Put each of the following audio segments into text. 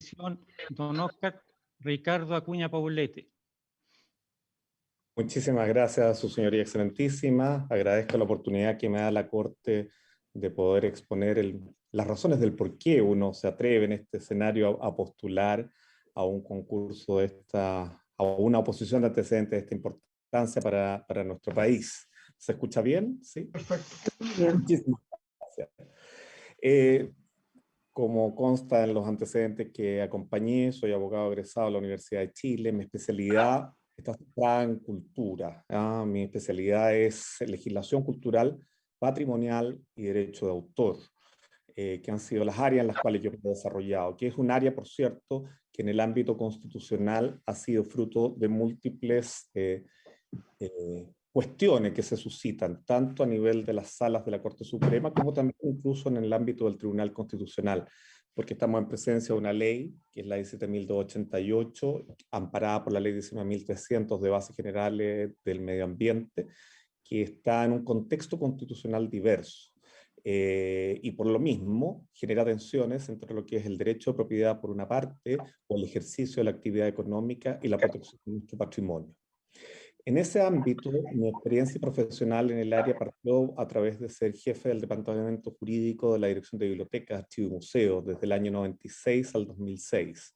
exposición, don Óscar Ricardo Acuña Paulete. Muchísimas gracias, Su Señoría Excelentísima. Agradezco la oportunidad que me da la Corte de poder exponer las razones del por qué uno se atreve en este escenario a postular a un concurso a una oposición de antecedentes de esta importancia para nuestro país. ¿Se escucha bien? ¿Sí? Perfecto. Bien. Muchísimas gracias. Como consta en los antecedentes que acompañé, soy abogado egresado de la Universidad de Chile. Mi especialidad está centrada en cultura. Mi especialidad es legislación cultural, patrimonial y derecho de autor, que han sido las áreas en las cuales yo me he desarrollado, que es un área, por cierto, que en el ámbito constitucional ha sido fruto de múltiples cuestiones que se suscitan, tanto a nivel de las salas de la Corte Suprema, como también incluso en el ámbito del Tribunal Constitucional, porque estamos en presencia de una ley, que es la 17.288, amparada por la ley 19.300 de bases generales del medio ambiente, que está en un contexto constitucional diverso. Y por lo mismo genera tensiones entre lo que es el derecho de propiedad por una parte, o el ejercicio de la actividad económica y la protección de nuestro patrimonio. En ese ámbito, mi experiencia profesional en el área partió a través de ser jefe del Departamento Jurídico de la Dirección de Bibliotecas, Archivos y Museos desde el año 96 al 2006.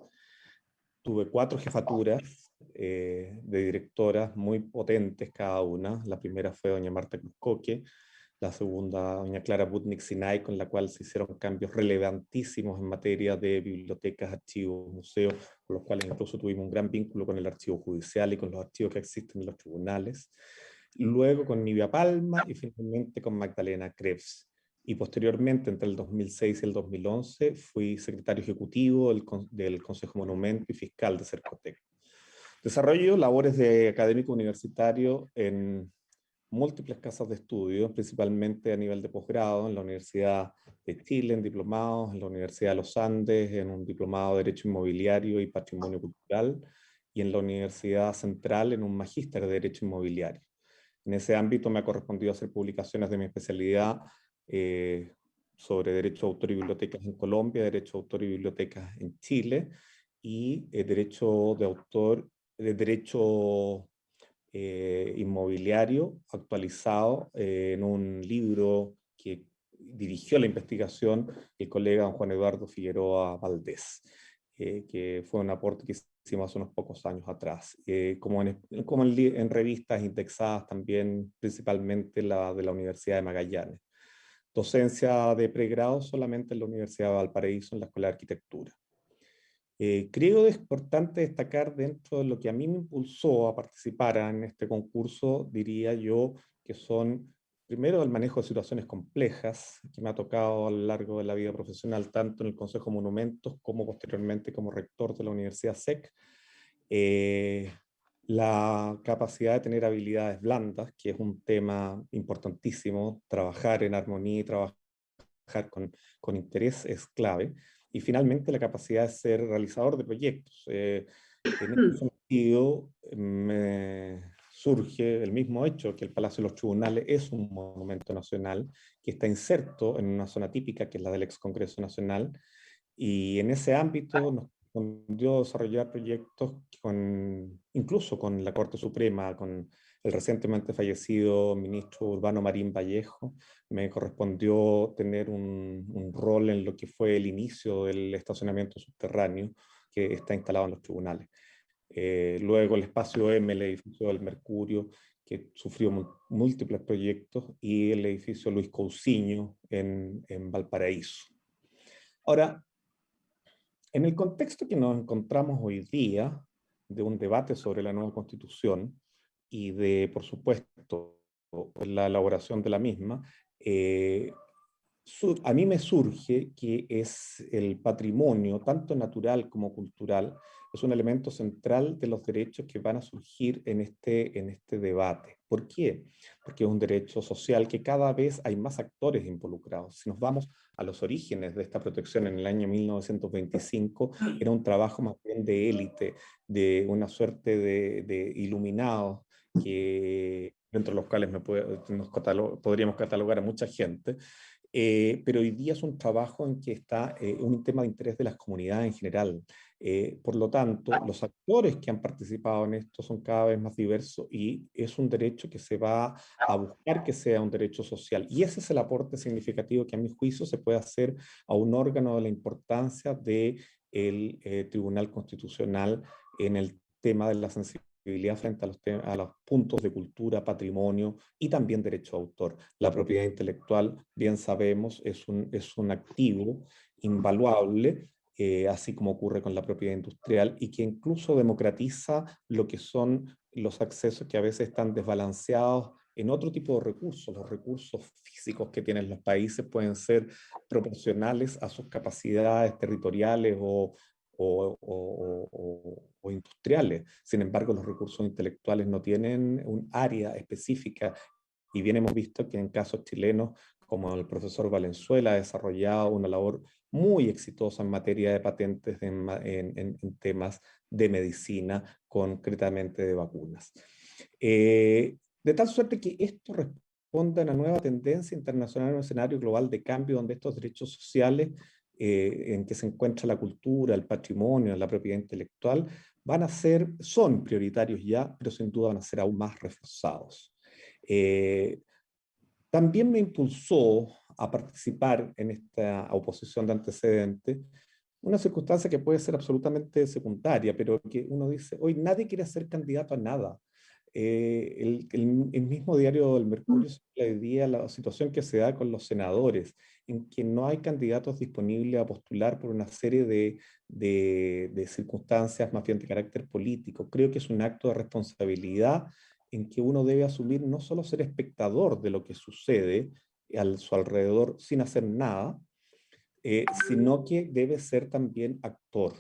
Tuve 4 jefaturas de directoras muy potentes cada una. La primera fue doña Marta Cruzcoque, la segunda doña Clara Butnik-Sinay, con la cual se hicieron cambios relevantísimos en materia de bibliotecas, archivos, museos, con los cuales incluso tuvimos un gran vínculo con el archivo judicial y con los archivos que existen en los tribunales. Luego con Nivia Palma y finalmente con Magdalena Krebs. Y posteriormente, entre el 2006 y el 2011, fui secretario ejecutivo del Consejo Monumento y fiscal de Cercotec. Desarrollo labores de académico universitario en múltiples casas de estudio, principalmente a nivel de posgrado, en la Universidad de Chile, en diplomados, en la Universidad de los Andes, en un diplomado de Derecho Inmobiliario y Patrimonio Cultural, y en la Universidad Central, en un magíster de Derecho Inmobiliario. En ese ámbito me ha correspondido hacer publicaciones de mi especialidad sobre derecho de autor y bibliotecas en Colombia, derecho de autor y bibliotecas en Chile, y derecho de autor, derecho inmobiliario actualizado en un libro que dirigió la investigación el colega don Juan Eduardo Figueroa Valdés, que fue un aporte que hicimos hace unos pocos años atrás, como en revistas indexadas también, principalmente la de la Universidad de Magallanes. Docencia de pregrado solamente en la Universidad de Valparaíso, en la Escuela de Arquitectura. Creo es importante destacar dentro de lo que a mí me impulsó a participar en este concurso, diría yo, que son, primero, el manejo de situaciones complejas, que me ha tocado a lo largo de la vida profesional, tanto en el Consejo de Monumentos como posteriormente como rector de la Universidad SEC. La capacidad de tener habilidades blandas, que es un tema importantísimo, trabajar en armonía y trabajar con interés es clave. Y finalmente la capacidad de ser realizador de proyectos. En este sentido, me surge el mismo hecho que el Palacio de los Tribunales es un monumento nacional que está inserto en una zona típica que es la del ex Congreso Nacional, y en ese ámbito nos correspondió desarrollar proyectos incluso con la Corte Suprema, con el recientemente fallecido ministro Urbano Marín Vallejo. Me correspondió tener un rol en lo que fue el inicio del estacionamiento subterráneo que está instalado en los tribunales. Luego el espacio M, el edificio del Mercurio, que sufrió múltiples proyectos, y el edificio Luis Cousiño en Valparaíso. Ahora, en el contexto que nos encontramos hoy día, de un debate sobre la nueva Constitución y de, por supuesto, la elaboración de la misma, a mí me surge que es el patrimonio, tanto natural como cultural, es un elemento central de los derechos que van a surgir en este debate. ¿Por qué? Porque es un derecho social que cada vez hay más actores involucrados. Si nos vamos a los orígenes de esta protección en el año 1925, era un trabajo más bien de élite, de una suerte de iluminados, que, dentro de los cuales podríamos catalogar a mucha gente, pero hoy día es un trabajo en que está un tema de interés de las comunidades en general. Por lo tanto, los actores que han participado en esto son cada vez más diversos y es un derecho que se va a buscar que sea un derecho social. Y ese es el aporte significativo que a mi juicio se puede hacer a un órgano de la importancia del Tribunal Constitucional en el tema de la sensibilidad frente a los puntos de cultura, patrimonio y también derecho de autor. La propiedad intelectual, bien sabemos, es un activo invaluable, así como ocurre con la propiedad industrial, y que incluso democratiza lo que son los accesos que a veces están desbalanceados en otro tipo de recursos. Los recursos físicos que tienen los países pueden ser proporcionales a sus capacidades territoriales o industriales. Sin embargo, los recursos intelectuales no tienen un área específica y bien hemos visto que en casos chilenos, como el profesor Valenzuela, ha desarrollado una labor muy exitosa en materia de patentes en temas de medicina, concretamente de vacunas. De tal suerte que esto responde a una nueva tendencia internacional en un escenario global de cambio donde estos derechos sociales en que se encuentra la cultura, el patrimonio, la propiedad intelectual, son prioritarios ya, pero sin duda van a ser aún más reforzados. También me impulsó a participar en esta oposición de antecedentes una circunstancia que puede ser absolutamente secundaria, pero que uno dice, hoy nadie quiere ser candidato a nada. El mismo diario El Mercurio hoy día la situación que se da con los senadores, en que no hay candidatos disponibles a postular por una serie de circunstancias más bien de carácter político. Creo que es un acto de responsabilidad en que uno debe asumir no solo ser espectador de lo que sucede a su alrededor sin hacer nada, sino que debe ser también actor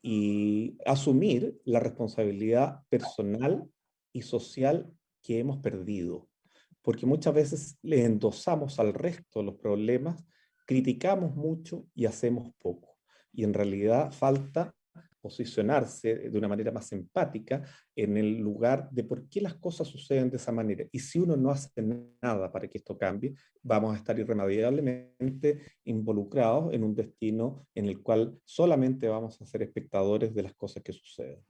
y asumir la responsabilidad personal y social que hemos perdido. Porque muchas veces le endosamos al resto los problemas, criticamos mucho y hacemos poco. Y en realidad falta posicionarse de una manera más empática en el lugar de por qué las cosas suceden de esa manera. Y si uno no hace nada para que esto cambie, vamos a estar irremediablemente involucrados en un destino en el cual solamente vamos a ser espectadores de las cosas que suceden.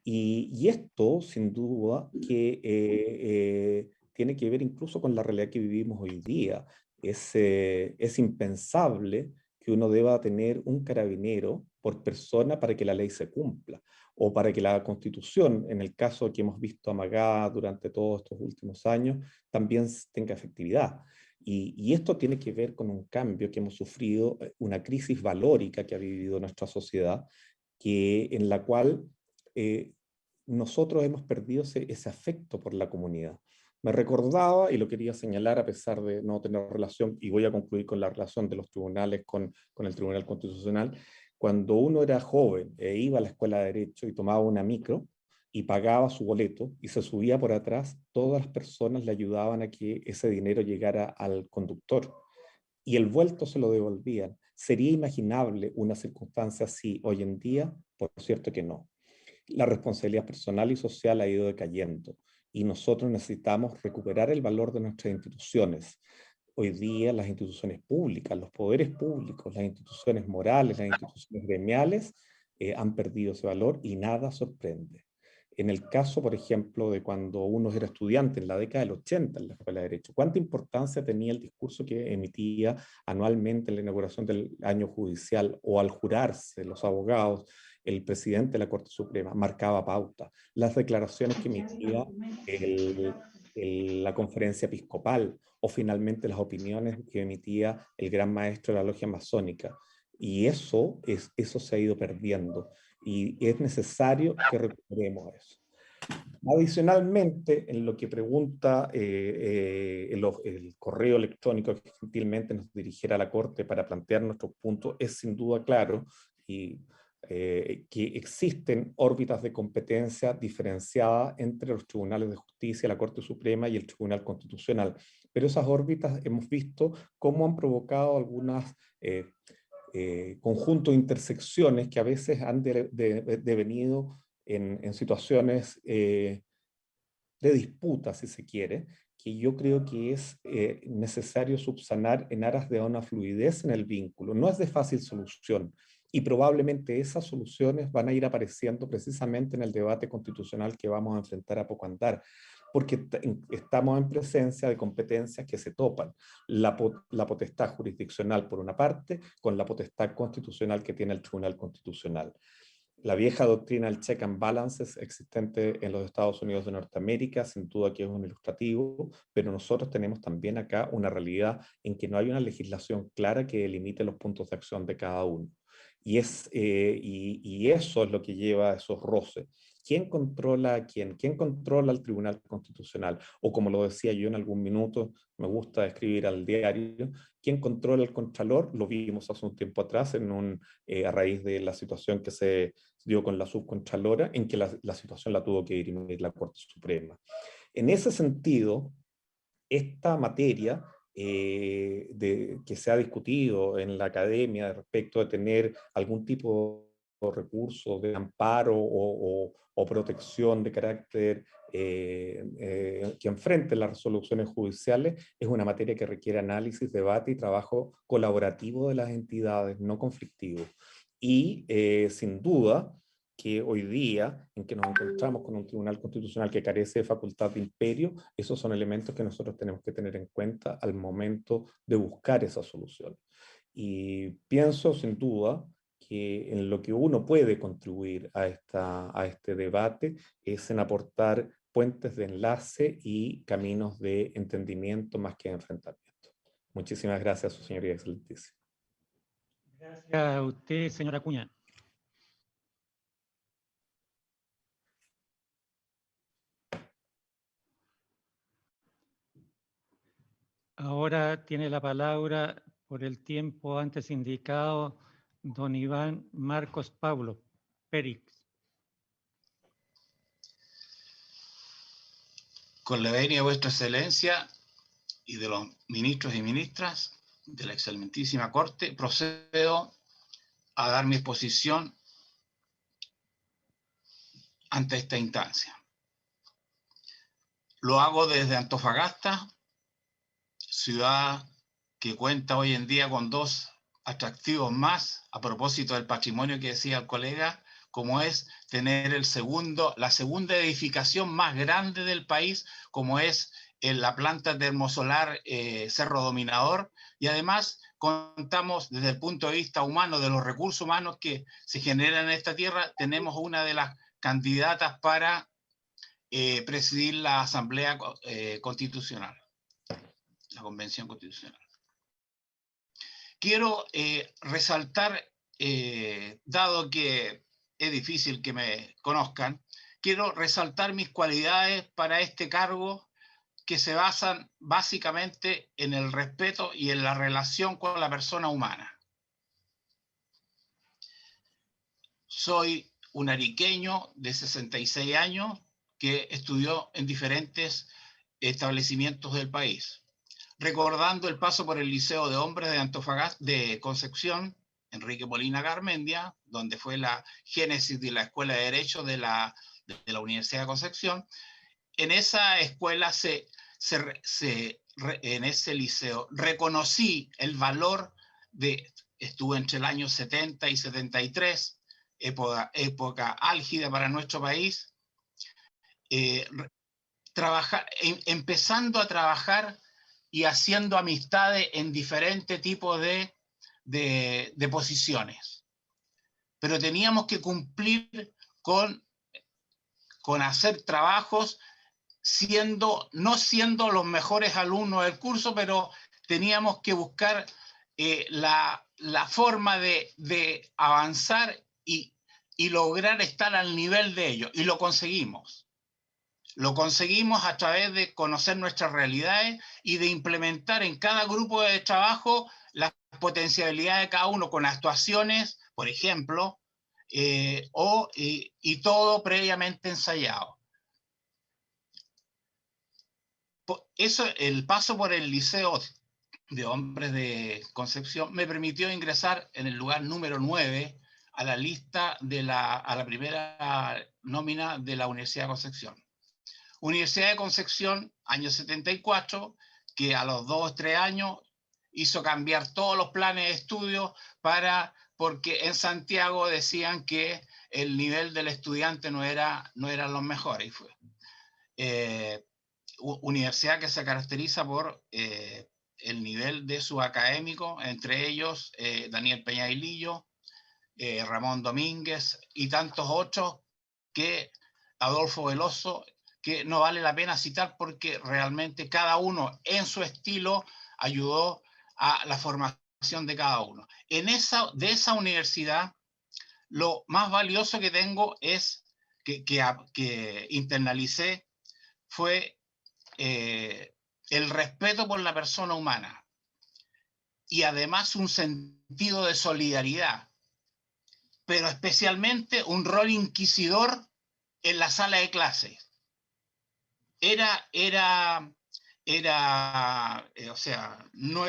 Y esto, sin duda, que tiene que ver incluso con la realidad que vivimos hoy día. Es impensable que uno deba tener un carabinero por persona para que la ley se cumpla, o para que la Constitución, en el caso que hemos visto amagada durante todos estos últimos años, también tenga efectividad. Y esto tiene que ver con un cambio que hemos sufrido, una crisis valórica que ha vivido nuestra sociedad, en la cual nosotros hemos perdido ese afecto por la comunidad. Me recordaba, y lo quería señalar a pesar de no tener relación, y voy a concluir con la relación de los tribunales con el Tribunal Constitucional, cuando uno era joven e iba a la escuela de Derecho y tomaba una micro y pagaba su boleto y se subía por atrás, todas las personas le ayudaban a que ese dinero llegara al conductor y el vuelto se lo devolvían. ¿Sería imaginable una circunstancia así hoy en día? Por cierto que no. La responsabilidad personal y social ha ido decayendo y nosotros necesitamos recuperar el valor de nuestras instituciones. Hoy día las instituciones públicas, los poderes públicos, las instituciones morales, las instituciones gremiales han perdido ese valor y nada sorprende. En el caso, por ejemplo, de cuando uno era estudiante en la década del 80 en la Escuela de Derecho, ¿cuánta importancia tenía el discurso que emitía anualmente en la inauguración del año judicial o al jurarse los abogados? El presidente de la Corte Suprema marcaba pauta. Las declaraciones que emitía la conferencia episcopal o finalmente las opiniones que emitía el gran maestro de la logia masónica. Y eso se ha ido perdiendo y es necesario que recuperemos eso. Adicionalmente, en lo que pregunta el correo electrónico que gentilmente nos dirigiera a la Corte para plantear nuestros puntos, es sin duda claro y, que existen órbitas de competencia diferenciadas entre los tribunales de justicia, la Corte Suprema y el Tribunal Constitucional. Pero esas órbitas hemos visto cómo han provocado algunas conjuntos de intersecciones que a veces han devenido en situaciones de disputa, si se quiere, que yo creo que es necesario subsanar en aras de una fluidez en el vínculo. No es de fácil solución, y probablemente esas soluciones van a ir apareciendo precisamente en el debate constitucional que vamos a enfrentar a poco andar, porque estamos en presencia de competencias que se topan. La potestad jurisdiccional, por una parte, con la potestad constitucional que tiene el Tribunal Constitucional. La vieja doctrina del check and balances existente en los Estados Unidos de Norteamérica, sin duda que es un ilustrativo, pero nosotros tenemos también acá una realidad en que no hay una legislación clara que delimite los puntos de acción de cada uno. Y eso es lo que lleva a esos roces. ¿Quién controla a quién? ¿Quién controla al Tribunal Constitucional? O como lo decía yo en algún minuto, me gusta escribir al diario, ¿quién controla al Contralor? Lo vimos hace un tiempo atrás a raíz de la situación que se dio con la subcontralora, en que la situación la tuvo que dirimir la Corte Suprema. En ese sentido, esta materia que se ha discutido en la academia respecto de tener algún tipo de recurso de amparo o protección de carácter que enfrente las resoluciones judiciales, es una materia que requiere análisis, debate y trabajo colaborativo de las entidades, no conflictivo. Y sin duda que hoy día, en que nos encontramos con un tribunal constitucional que carece de facultad de imperio, esos son elementos que nosotros tenemos que tener en cuenta al momento de buscar esa solución. Y pienso sin duda que en lo que uno puede contribuir a este debate es en aportar puentes de enlace y caminos de entendimiento más que de enfrentamiento. Muchísimas gracias, su señoría excelentísima. Gracias a usted, señora Acuña. Ahora tiene la palabra, por el tiempo antes indicado, don Iván Marcos Pablo Périx. Con la venia de vuestra excelencia y de los ministros y ministras de la excelentísima Corte, procedo a dar mi exposición ante esta instancia. Lo hago desde Antofagasta, ciudad que cuenta hoy en día con dos atractivos más, a propósito del patrimonio que decía el colega, como es tener la segunda edificación más grande del país, como es la planta termosolar Cerro Dominador, y además contamos desde el punto de vista humano, de los recursos humanos que se generan en esta tierra, tenemos una de las candidatas para presidir la Asamblea Constitucional, la Convención Constitucional. Quiero resaltar, dado que es difícil que me conozcan, quiero resaltar mis cualidades para este cargo que se basan básicamente en el respeto y en la relación con la persona humana. Soy un ariqueño de 66 años que estudió en diferentes establecimientos del país. Recordando el paso por el Liceo de Hombres de Antofagasta, de Concepción, Enrique Molina Garmendia, donde fue la génesis de la Escuela de Derecho de la Universidad de Concepción. En esa escuela, en ese liceo, reconocí el valor estuve entre el año 70 y 73, época álgida para nuestro país, empezando a trabajar y haciendo amistades en diferentes tipos de posiciones. Pero teníamos que cumplir con hacer trabajos no siendo los mejores alumnos del curso, pero teníamos que buscar la forma de avanzar y lograr estar al nivel de ellos. Y lo conseguimos. Lo conseguimos a través de conocer nuestras realidades y de implementar en cada grupo de trabajo las potencialidades de cada uno con actuaciones, por ejemplo, y todo previamente ensayado. Eso, el paso por el Liceo de Hombres de Concepción me permitió ingresar en el lugar número 9 a la lista a la primera nómina de la Universidad de Concepción. Universidad de Concepción, año 74, que a los 2 o 3 años hizo cambiar todos los planes de estudio porque en Santiago decían que el nivel del estudiante no era los mejores. Y fue. Universidad que se caracteriza por el nivel de sus académicos, entre ellos Daniel Peñailillo, Ramón Domínguez y tantos otros, Adolfo Veloso, que no vale la pena citar porque realmente cada uno en su estilo ayudó a la formación de cada uno. De esa universidad, lo más valioso que tengo es que internalicé fue el respeto por la persona humana y además un sentido de solidaridad, pero especialmente un rol inquisidor en la sala de clases. O sea, no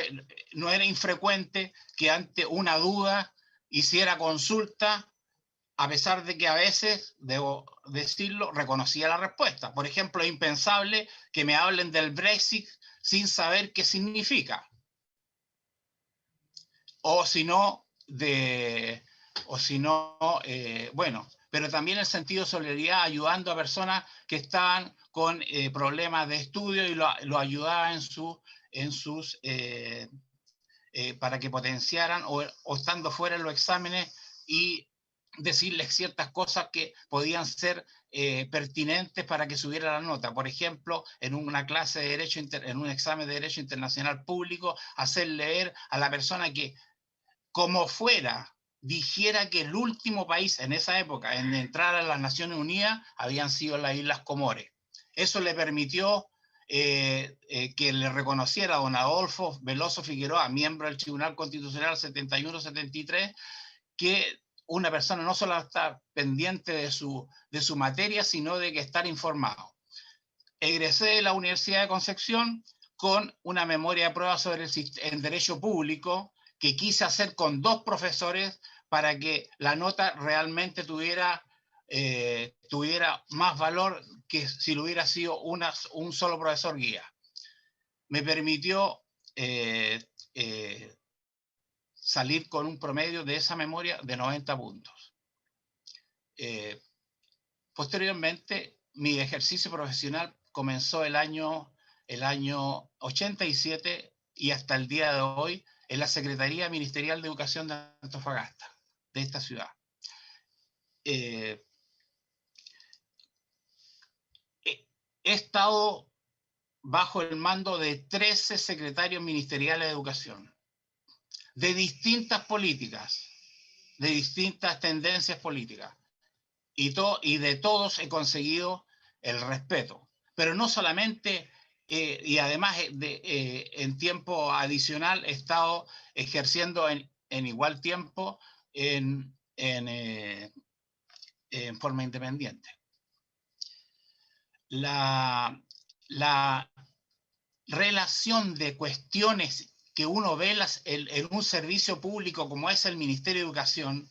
era infrecuente que ante una duda hiciera consulta, a pesar de que a veces, debo decirlo, reconocía la respuesta. Por ejemplo, es impensable que me hablen del Brexit sin saber qué significa. Bueno, pero también el sentido de solidaridad, ayudando a personas que estaban con problemas de estudio y lo ayudaba para que potenciaran o estando fuera en los exámenes y decirles ciertas cosas que podían ser pertinentes para que subiera la nota. Por ejemplo, en una clase de Derecho, en un examen de Derecho Internacional Público, hacer leer a la persona que, como fuera, dijera que el último país en esa época en entrar a las Naciones Unidas habían sido las Islas Comores. Eso le permitió que le reconociera a don Adolfo Veloso Figueroa, miembro del Tribunal Constitucional 71-73, que una persona no solo está pendiente de su materia, sino de que estar informado. Egresé de la Universidad de Concepción con una memoria de prueba sobre el derecho público que quise hacer con 2 profesores para que la nota realmente tuviera más valor que si lo hubiera sido un solo profesor guía. Me permitió salir con un promedio de esa memoria de 90 puntos. Posteriormente, mi ejercicio profesional comenzó el año 87 y hasta el día de hoy en la Secretaría Ministerial de Educación de Antofagasta, de esta ciudad. He estado bajo el mando de 13 secretarios ministeriales de educación, de distintas políticas, de distintas tendencias políticas, y de todos he conseguido el respeto. Pero no solamente, y además en tiempo adicional he estado ejerciendo en igual tiempo en forma independiente. La relación de cuestiones que uno ve en un servicio público como es el Ministerio de Educación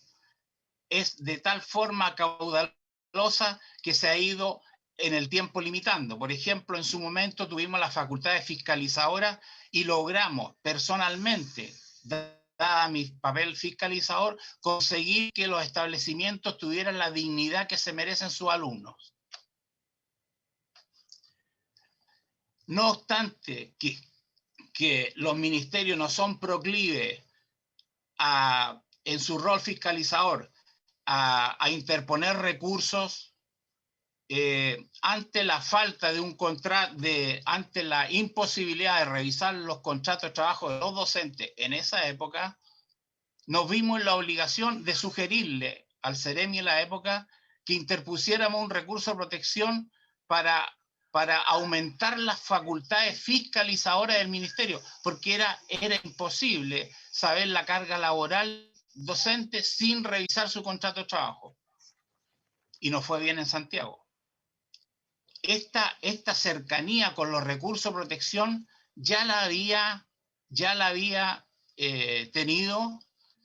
es de tal forma caudalosa que se ha ido en el tiempo limitando. Por ejemplo, en su momento tuvimos la facultad de fiscalizadora y logramos personalmente, dada mi papel fiscalizador, conseguir que los establecimientos tuvieran la dignidad que se merecen sus alumnos. No obstante que los ministerios no son proclives en su rol fiscalizador a interponer recursos ante la falta de un contrato, ante la imposibilidad de revisar los contratos de trabajo de los docentes en esa época, nos vimos en la obligación de sugerirle al Ceremi en la época que interpusiéramos un recurso de protección para aumentar las facultades fiscalizadoras del ministerio, porque era imposible saber la carga laboral docente sin revisar su contrato de trabajo. Y nos fue bien en Santiago. Esta cercanía con los recursos de protección ya la había tenido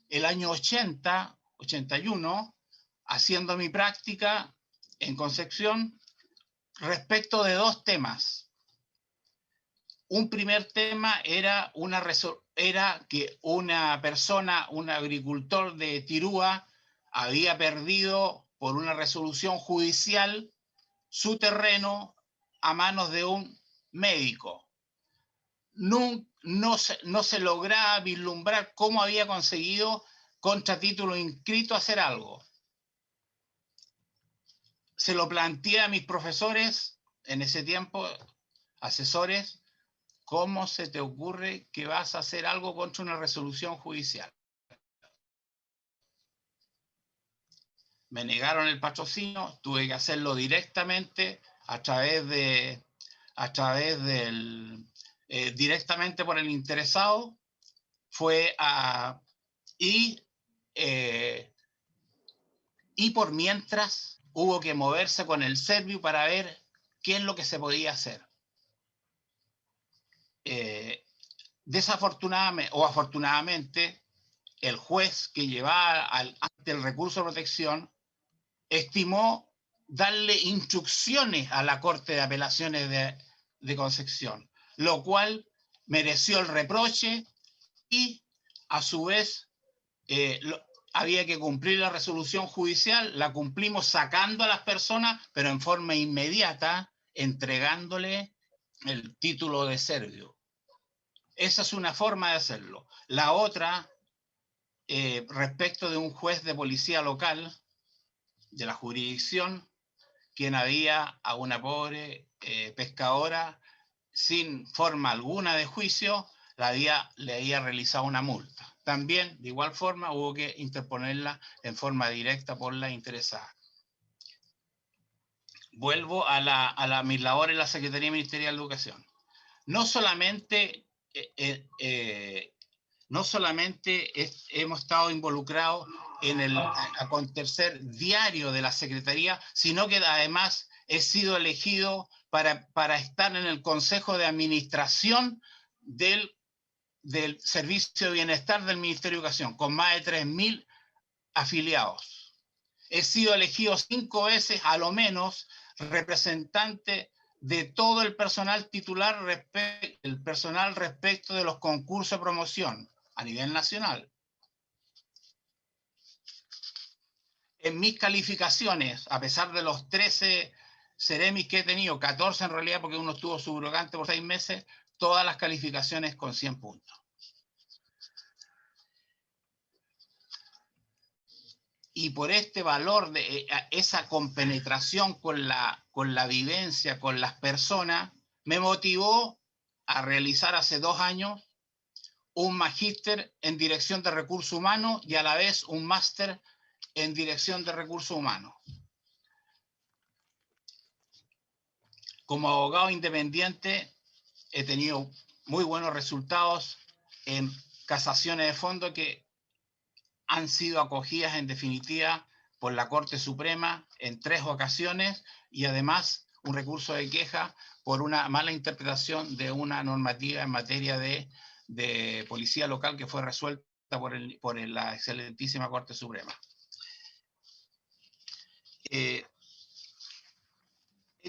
el año 80, 81, haciendo mi práctica en Concepción respecto de dos temas. Un primer tema era que una persona, un agricultor de Tirúa, había perdido por una resolución judicial su terreno a manos de un médico. No se lograba vislumbrar cómo había conseguido contra título inscrito hacer algo. Se lo planteé a mis profesores en ese tiempo, asesores. ¿Cómo se te ocurre que vas a hacer algo contra una resolución judicial? Me negaron el patrocinio, tuve que hacerlo directamente directamente por el interesado. Y por mientras hubo que moverse con el Serviu para ver qué es lo que se podía hacer. Desafortunadamente o afortunadamente, el juez que llevaba ante el recurso de protección estimó darle instrucciones a la Corte de Apelaciones de Concepción, lo cual mereció el reproche y, a su vez, había que cumplir la resolución judicial. La cumplimos sacando a las personas, pero en forma inmediata, entregándole el título de Serviu. Esa es una forma de hacerlo. La otra, respecto de un juez de policía local de la jurisdicción, quien había a una pobre pescadora sin forma alguna de juicio, le había realizado una multa. También, de igual forma, hubo que interponerla en forma directa por la interesada. Vuelvo a mis labores en la Secretaría Ministerial de Educación. No solamente hemos estado involucrados en el acontecer diario de la Secretaría, sino que además he sido elegido para estar en el Consejo de Administración del Servicio de Bienestar del Ministerio de Educación, con más de 3.000 afiliados. He sido elegido 5 veces, a lo menos, representante de todo el personal titular, el personal respecto de los concursos de promoción a nivel nacional. En mis calificaciones, a pesar de los 13 Ceremis que he tenido, 14 en realidad porque uno estuvo subrogante por 6 meses, todas las calificaciones con 100 puntos. Y por este valor de esa compenetración con la vivencia, con las personas, me motivó a realizar hace 2 años un magíster en dirección de recursos humanos y a la vez un máster en dirección de recursos humanos. Como abogado independiente he tenido muy buenos resultados en casaciones de fondo que han sido acogidas en definitiva por la Corte Suprema en 3 ocasiones y además un recurso de queja por una mala interpretación de una normativa en materia de policía local que fue resuelta por la excelentísima Corte Suprema. En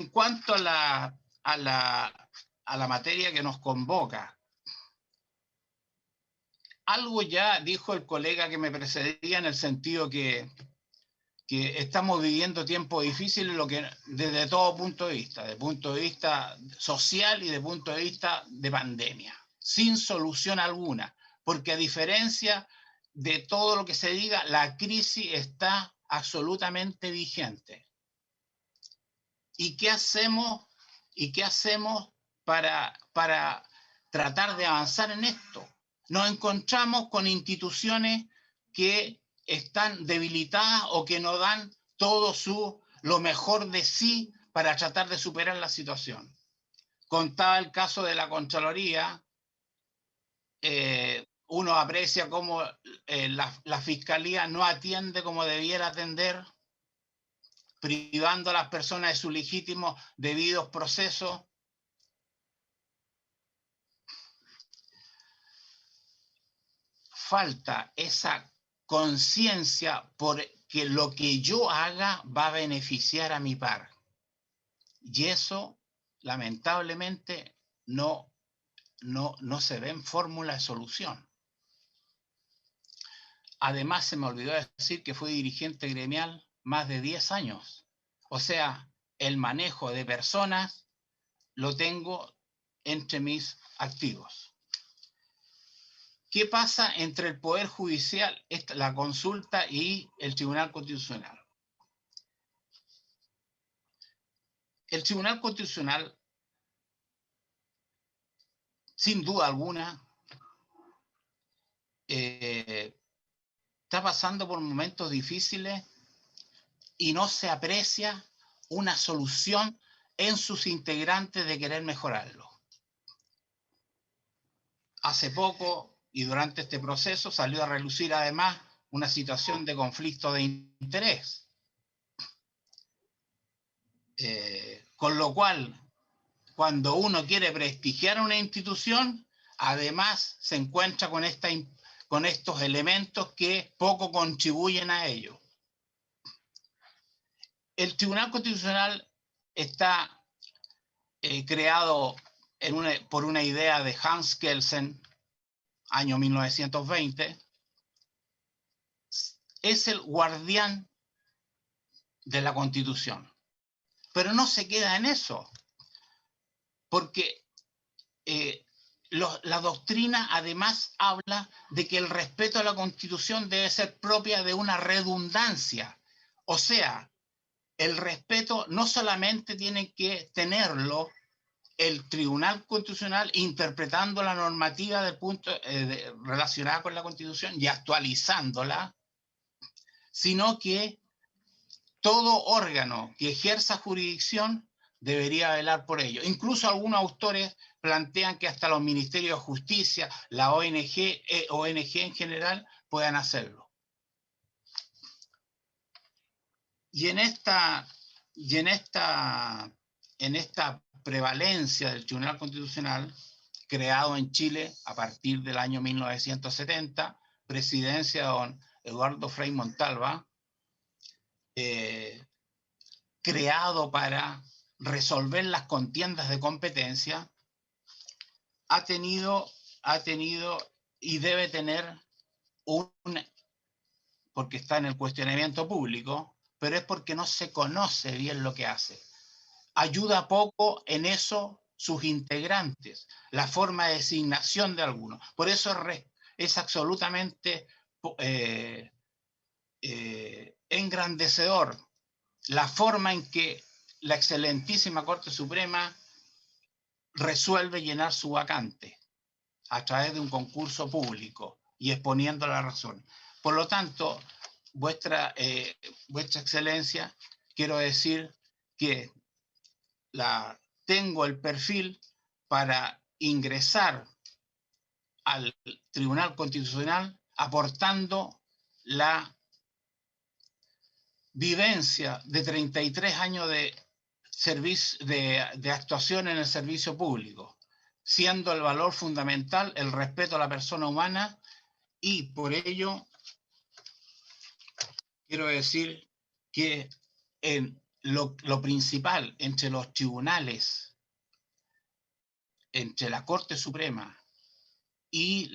cuanto a la materia que nos convoca, algo ya dijo el colega que me precedía en el sentido que estamos viviendo tiempos difíciles desde todo punto de vista social y de punto de vista de pandemia, sin solución alguna, porque a diferencia de todo lo que se diga, la crisis está absolutamente vigente. ¿Y qué hacemos para tratar de avanzar en esto? Nos encontramos con instituciones que están debilitadas o que no dan lo mejor de sí para tratar de superar la situación. Contaba el caso de la Contraloría. Uno aprecia cómo la Fiscalía no atiende como debiera atender, privando a las personas de sus legítimos debidos procesos. Falta esa conciencia porque lo que yo haga va a beneficiar a mi par. Y eso, lamentablemente, no se ve en fórmula de solución. Además, se me olvidó decir que fui dirigente gremial más de 10 años. O sea, el manejo de personas lo tengo entre mis activos. ¿Qué pasa entre el Poder Judicial, la consulta y el Tribunal Constitucional? El Tribunal Constitucional, sin duda alguna, está pasando por momentos difíciles y no se aprecia una solución en sus integrantes de querer mejorarlo. Hace poco y durante este proceso salió a relucir además una situación de conflicto de interés. Con lo cual, cuando uno quiere prestigiar una institución, además se encuentra con estos elementos que poco contribuyen a ello. El Tribunal Constitucional está creado por una idea de Hans Kelsen, año 1920, es el guardián de la Constitución. Pero no se queda en eso, porque la doctrina además habla de que el respeto a la Constitución debe ser propia de una redundancia. O sea, el respeto no solamente tiene que tenerlo el Tribunal Constitucional interpretando la normativa relacionada con la Constitución y actualizándola, sino que todo órgano que ejerza jurisdicción debería velar por ello. Incluso algunos autores plantean que hasta los ministerios de justicia, la ONG en general, puedan hacerlo. Y en esta prevalencia del Tribunal Constitucional, creado en Chile a partir del año 1970, presidencia de don Eduardo Frei Montalva, creado para resolver las contiendas de competencia, ha tenido y debe tener porque está en el cuestionamiento público, pero es porque no se conoce bien lo que hace. Ayuda poco en eso sus integrantes, la forma de designación de algunos. Por eso es absolutamente engrandecedor la forma en que la excelentísima Corte Suprema resuelve llenar su vacante a través de un concurso público y exponiendo la razón. Por lo tanto, vuestra excelencia, quiero decir que tengo el perfil para ingresar al Tribunal Constitucional aportando la vivencia de 33 años de actuación en el servicio público, siendo el valor fundamental el respeto a la persona humana, y por ello quiero decir que en lo principal entre los tribunales, entre la Corte Suprema y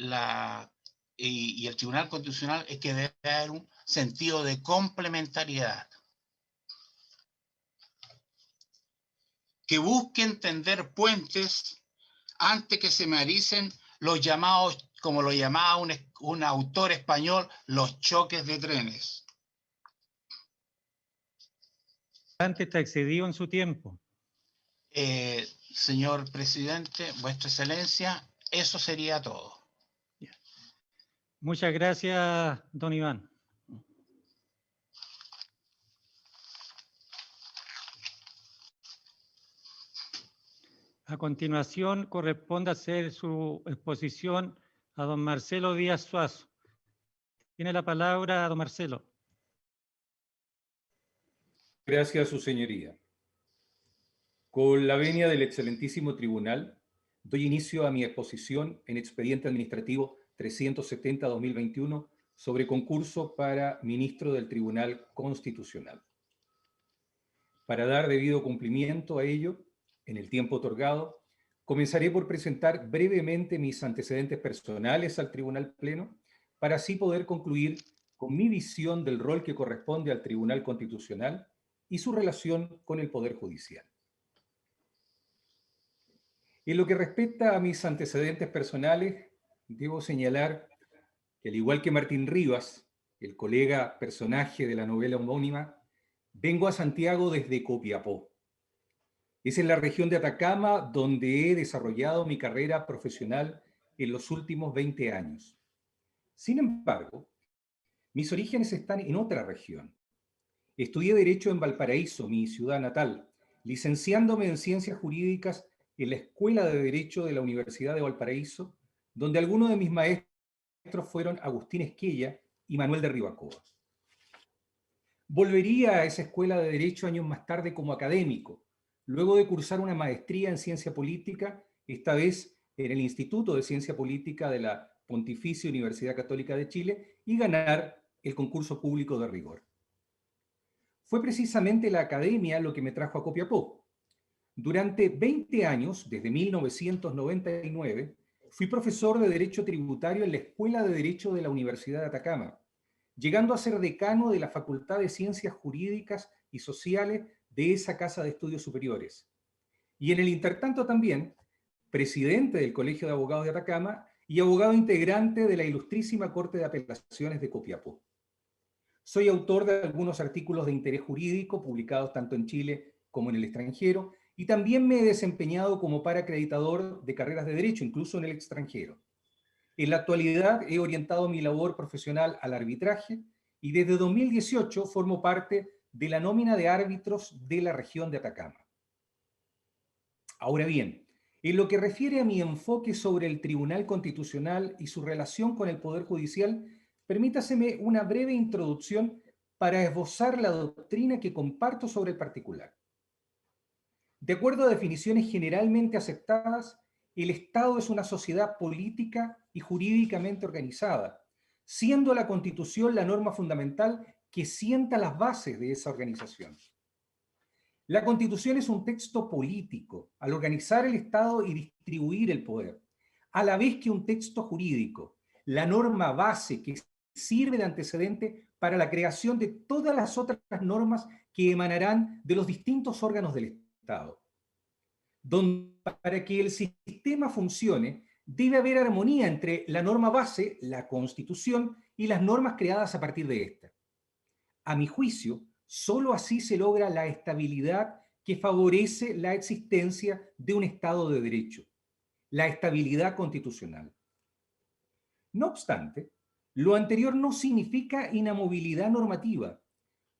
el Tribunal Constitucional, es que debe haber un sentido de complementariedad, que busquen tender puentes antes que se maricen los llamados, como lo llamaba un autor español, los choques de trenes. Antes está excedido en su tiempo. Señor presidente, vuestra excelencia, eso sería todo. Muchas gracias, don Iván. A continuación, corresponde hacer su exposición a don Marcelo Díaz Suazo. Tiene la palabra don Marcelo. Gracias, su señoría. Con la venia del excelentísimo tribunal, doy inicio a mi exposición en expediente administrativo 370-2021 sobre concurso para ministro del Tribunal Constitucional. Para dar debido cumplimiento a ello, en el tiempo otorgado, comenzaré por presentar brevemente mis antecedentes personales al Tribunal Pleno, para así poder concluir con mi visión del rol que corresponde al Tribunal Constitucional y su relación con el Poder Judicial. En lo que respecta a mis antecedentes personales, debo señalar que, al igual que Martín Rivas, el colega personaje de la novela homónima, vengo a Santiago desde Copiapó. Es en la región de Atacama donde he desarrollado mi carrera profesional en los últimos 20 años. Sin embargo, mis orígenes están en otra región. Estudié Derecho en Valparaíso, mi ciudad natal, licenciándome en Ciencias Jurídicas en la Escuela de Derecho de la Universidad de Valparaíso, donde algunos de mis maestros fueron Agustín Esquella y Manuel de Rivacoa. Volvería a esa escuela de Derecho años más tarde como académico, luego de cursar una maestría en Ciencia Política, esta vez en el Instituto de Ciencia Política de la Pontificia Universidad Católica de Chile, y ganar el concurso público de rigor. Fue precisamente la academia lo que me trajo a Copiapó. Durante 20 años, desde 1999, fui profesor de Derecho Tributario en la Escuela de Derecho de la Universidad de Atacama, llegando a ser decano de la Facultad de Ciencias Jurídicas y Sociales de esa casa de estudios superiores. Y en el intertanto también, presidente del Colegio de Abogados de Atacama y abogado integrante de la Ilustrísima Corte de Apelaciones de Copiapó. Soy autor de algunos artículos de interés jurídico publicados tanto en Chile como en el extranjero, y también me he desempeñado como paracreditador de carreras de derecho, incluso en el extranjero. En la actualidad he orientado mi labor profesional al arbitraje y desde 2018 formo parte de la nómina de árbitros de la región de Atacama. Ahora bien, en lo que refiere a mi enfoque sobre el Tribunal Constitucional y su relación con el Poder Judicial, permítaseme una breve introducción para esbozar la doctrina que comparto sobre el particular. De acuerdo a definiciones generalmente aceptadas, el Estado es una sociedad política y jurídicamente organizada, siendo la Constitución la norma fundamental que sienta las bases de esa organización. La Constitución es un texto político al organizar el Estado y distribuir el poder, a la vez que un texto jurídico, la norma base que sirve de antecedente para la creación de todas las otras normas que emanarán de los distintos órganos del Estado. Donde, para que el sistema funcione, debe haber armonía entre la norma base, la Constitución, y las normas creadas a partir de esta. A mi juicio, solo así se logra la estabilidad que favorece la existencia de un Estado de Derecho, la estabilidad constitucional. No obstante, lo anterior no significa inamovilidad normativa,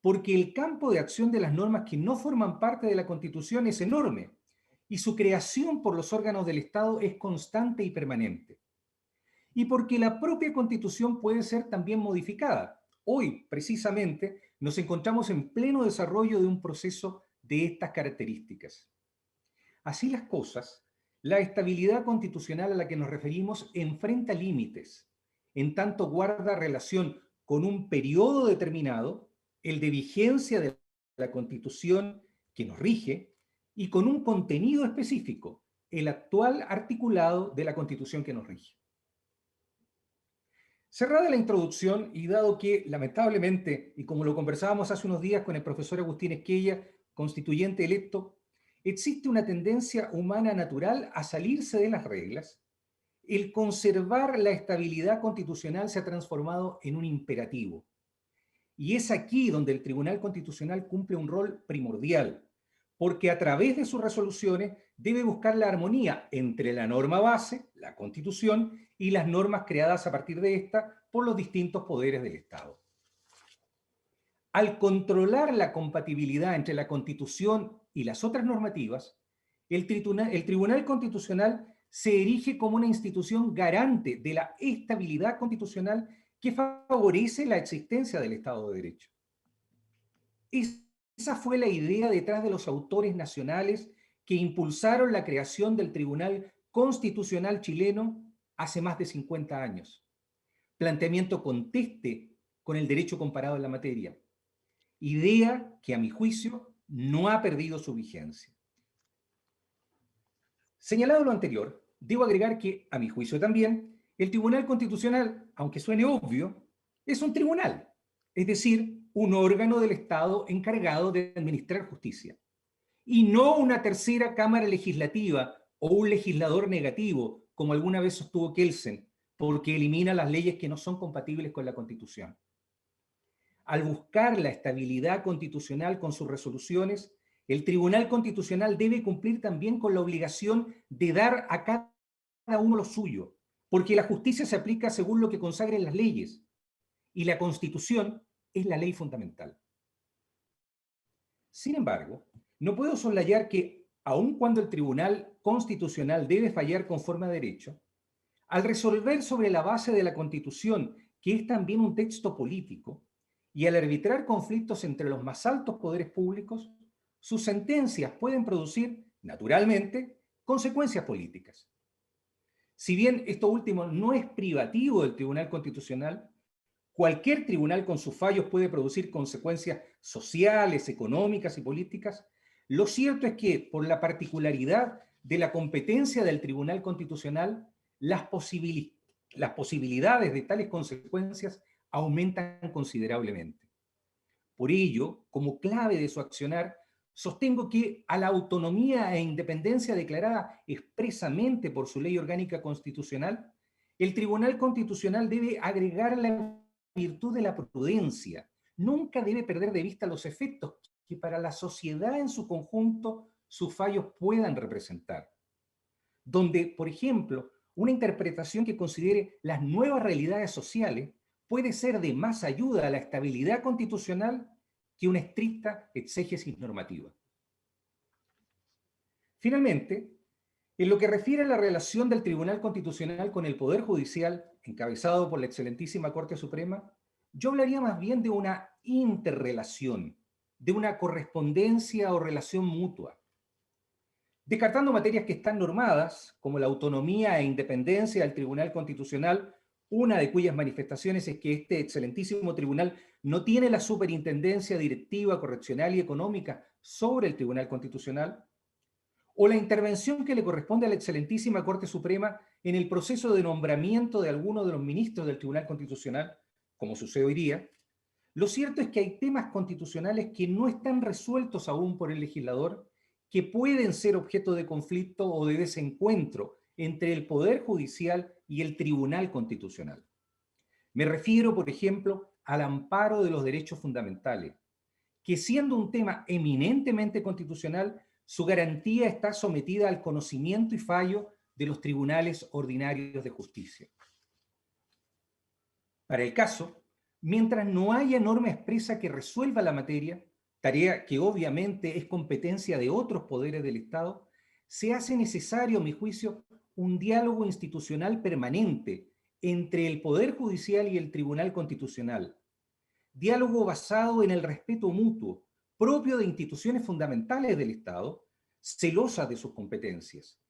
porque el campo de acción de las normas que no forman parte de la Constitución es enorme, y su creación por los órganos del Estado es constante y permanente. Y porque la propia Constitución puede ser también modificada. Hoy, precisamente, nos encontramos en pleno desarrollo de un proceso de estas características. Así las cosas, la estabilidad constitucional a la que nos referimos enfrenta límites, en tanto guarda relación con un periodo determinado, el de vigencia de la Constitución que nos rige, y con un contenido específico, el actual articulado de la Constitución que nos rige. Cerrada la introducción, y dado que, lamentablemente, y como lo conversábamos hace unos días con el profesor Agustín Esquella, constituyente electo, existe una tendencia humana natural a salirse de las reglas, el conservar la estabilidad constitucional se ha transformado en un imperativo. Y es aquí donde el Tribunal Constitucional cumple un rol primordial, porque a través de sus resoluciones debe buscar la armonía entre la norma base, la Constitución, y las normas creadas a partir de esta por los distintos poderes del Estado. Al controlar la compatibilidad entre la Constitución y las otras normativas, el Tribunal Constitucional se erige como una institución garante de la estabilidad constitucional que favorece la existencia del Estado de Derecho. Esa fue la idea detrás de los autores nacionales que impulsaron la creación del Tribunal Constitucional chileno hace más de 50 años. Planteamiento conteste con el derecho comparado en la materia. Idea que, a mi juicio, no ha perdido su vigencia. Señalado lo anterior, debo agregar que, a mi juicio también, el Tribunal Constitucional, aunque suene obvio, es un tribunal, es decir, un órgano del Estado encargado de administrar justicia, y no una tercera cámara legislativa o un legislador negativo, como alguna vez sostuvo Kelsen, porque elimina las leyes que no son compatibles con la Constitución. Al buscar la estabilidad constitucional con sus resoluciones, el Tribunal Constitucional debe cumplir también con la obligación de dar a cada uno lo suyo, porque la justicia se aplica según lo que consagren las leyes, y la Constitución es la ley fundamental. Sin embargo, no puedo soslayar que, aun cuando el Tribunal Constitucional debe fallar conforme a derecho, al resolver sobre la base de la Constitución, que es también un texto político, y al arbitrar conflictos entre los más altos poderes públicos, sus sentencias pueden producir, naturalmente, consecuencias políticas. Si bien esto último no es privativo del Tribunal Constitucional, cualquier tribunal con sus fallos puede producir consecuencias sociales, económicas y políticas. Lo cierto es que, por la particularidad de la competencia del Tribunal Constitucional, las posibilidades de tales consecuencias aumentan considerablemente. Por ello, como clave de su accionar, sostengo que a la autonomía e independencia declarada expresamente por su ley orgánica constitucional, el Tribunal Constitucional debe agregar la virtud de la prudencia. Nunca debe perder de vista los efectos que para la sociedad en su conjunto sus fallos puedan representar. Donde, por ejemplo, una interpretación que considere las nuevas realidades sociales puede ser de más ayuda a la estabilidad constitucional que una estricta exégesis normativa. Finalmente, en lo que refiere a la relación del Tribunal Constitucional con el Poder Judicial, encabezado por la excelentísima Corte Suprema, yo hablaría más bien de una interrelación, de una correspondencia o relación mutua. Descartando materias que están normadas, como la autonomía e independencia del Tribunal Constitucional, una de cuyas manifestaciones es que este excelentísimo tribunal no tiene la superintendencia directiva, correccional y económica sobre el Tribunal Constitucional, o la intervención que le corresponde a la excelentísima Corte Suprema en el proceso de nombramiento de alguno de los ministros del Tribunal Constitucional, como sucede hoy día, lo cierto es que hay temas constitucionales que no están resueltos aún por el legislador, que pueden ser objeto de conflicto o de desencuentro entre el Poder Judicial y el Tribunal Constitucional. Me refiero, por ejemplo, al amparo de los derechos fundamentales, que siendo un tema eminentemente constitucional, su garantía está sometida al conocimiento y fallo de los tribunales ordinarios de justicia. Para el caso, mientras no haya norma expresa que resuelva la materia, tarea que obviamente es competencia de otros poderes del Estado, se hace necesario, a mi juicio, un diálogo institucional permanente entre el Poder Judicial y el Tribunal Constitucional. Diálogo basado en el respeto mutuo, propio de instituciones fundamentales del Estado, celosas de sus competencias,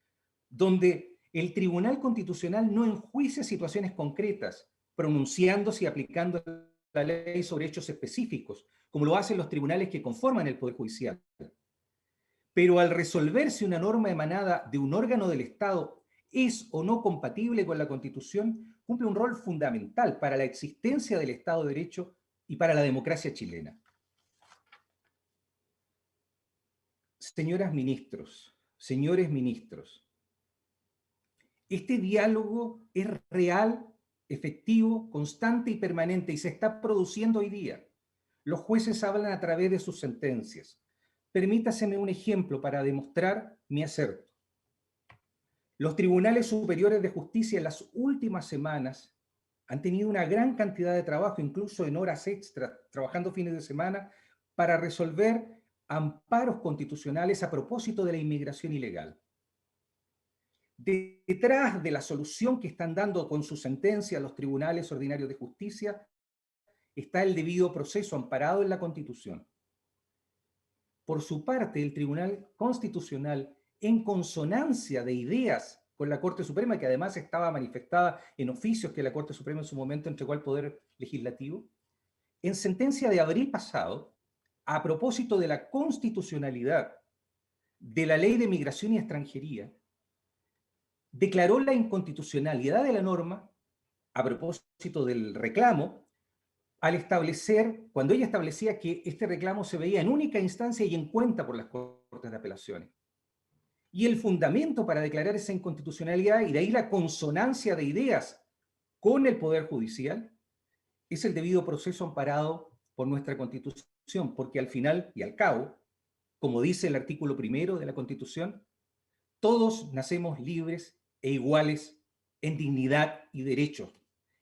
donde el Tribunal Constitucional no enjuicia situaciones concretas, pronunciándose y aplicando la ley sobre hechos específicos, como lo hacen los tribunales que conforman el Poder Judicial. Pero al resolverse una norma emanada de un órgano del Estado es o no compatible con la Constitución, cumple un rol fundamental para la existencia del Estado de Derecho y para la democracia chilena. Señoras ministros, señores ministros, este diálogo es real, efectivo, constante y permanente y se está produciendo hoy día. Los jueces hablan a través de sus sentencias. Permítaseme un ejemplo para demostrar mi acerto. Los tribunales superiores de justicia en las últimas semanas han tenido una gran cantidad de trabajo, incluso en horas extras, trabajando fines de semana, para resolver amparos constitucionales a propósito de la inmigración ilegal. Detrás de la solución que están dando con su sentencia los tribunales ordinarios de justicia está el debido proceso amparado en la Constitución. Por su parte, el Tribunal Constitucional, en consonancia de ideas con la Corte Suprema, que además estaba manifestada en oficios que la Corte Suprema en su momento entregó al Poder Legislativo, en sentencia de abril pasado, a propósito de la constitucionalidad de la Ley de Migración y Extranjería, declaró la inconstitucionalidad de la norma a propósito del reclamo, al establecer, cuando ella establecía que este reclamo se veía en única instancia y en cuenta por las Cortes de Apelaciones. Y el fundamento para declarar esa inconstitucionalidad, y de ahí la consonancia de ideas con el Poder Judicial, es el debido proceso amparado por nuestra Constitución, porque al final y al cabo, como dice el artículo 1 de la Constitución, todos nacemos libres e iguales en dignidad y derechos,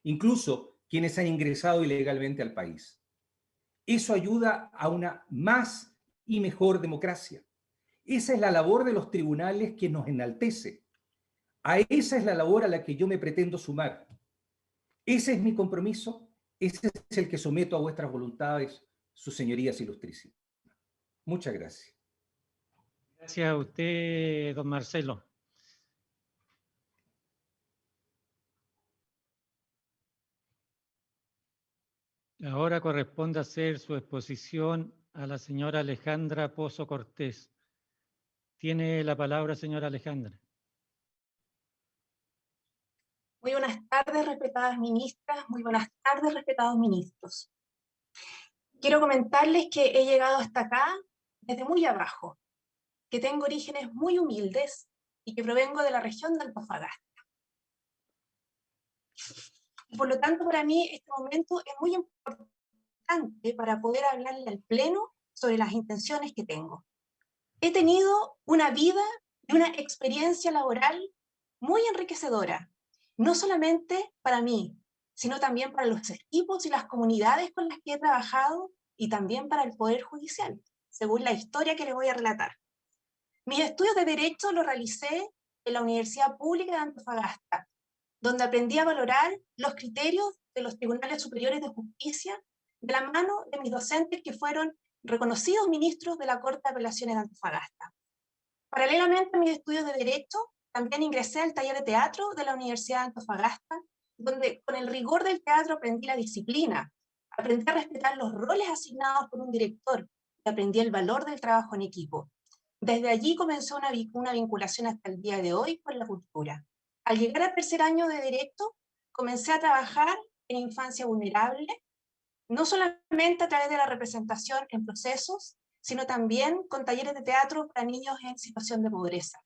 incluso quienes han ingresado ilegalmente al país. Eso ayuda a una más y mejor democracia. Esa es la labor de los tribunales que nos enaltece. A esa es la labor a la que yo me pretendo sumar. Ese es mi compromiso, ese es el que someto a vuestras voluntades, sus señorías ilustrísimas. Muchas gracias. Gracias a usted, don Marcelo. Ahora corresponde hacer su exposición a la señora Alejandra Pozo Cortés. Tiene la palabra, señora Alejandra. Muy buenas tardes, respetadas ministras. Muy buenas tardes, respetados ministros. Quiero comentarles que he llegado hasta acá desde muy abajo, que tengo orígenes muy humildes y que provengo de la región de Antofagasta. Por lo tanto, para mí este momento es muy importante para poder hablarle al Pleno sobre las intenciones que tengo. He tenido una vida y una experiencia laboral muy enriquecedora, no solamente para mí, sino también para los equipos y las comunidades con las que he trabajado y también para el Poder Judicial, según la historia que les voy a relatar. Mis estudios de Derecho los realicé en la Universidad Pública de Antofagasta, donde aprendí a valorar los criterios de los Tribunales Superiores de Justicia de la mano de mis docentes que fueron reconocidos ministros de la Corte de Apelaciones de Antofagasta. Paralelamente a mis estudios de Derecho, también ingresé al taller de teatro de la Universidad de Antofagasta, donde con el rigor del teatro aprendí la disciplina, aprendí a respetar los roles asignados por un director y aprendí el valor del trabajo en equipo. Desde allí comenzó una vinculación hasta el día de hoy con la cultura. Al llegar al tercer año de Derecho, comencé a trabajar en infancia vulnerable, no solamente a través de la representación en procesos, sino también con talleres de teatro para niños en situación de pobreza.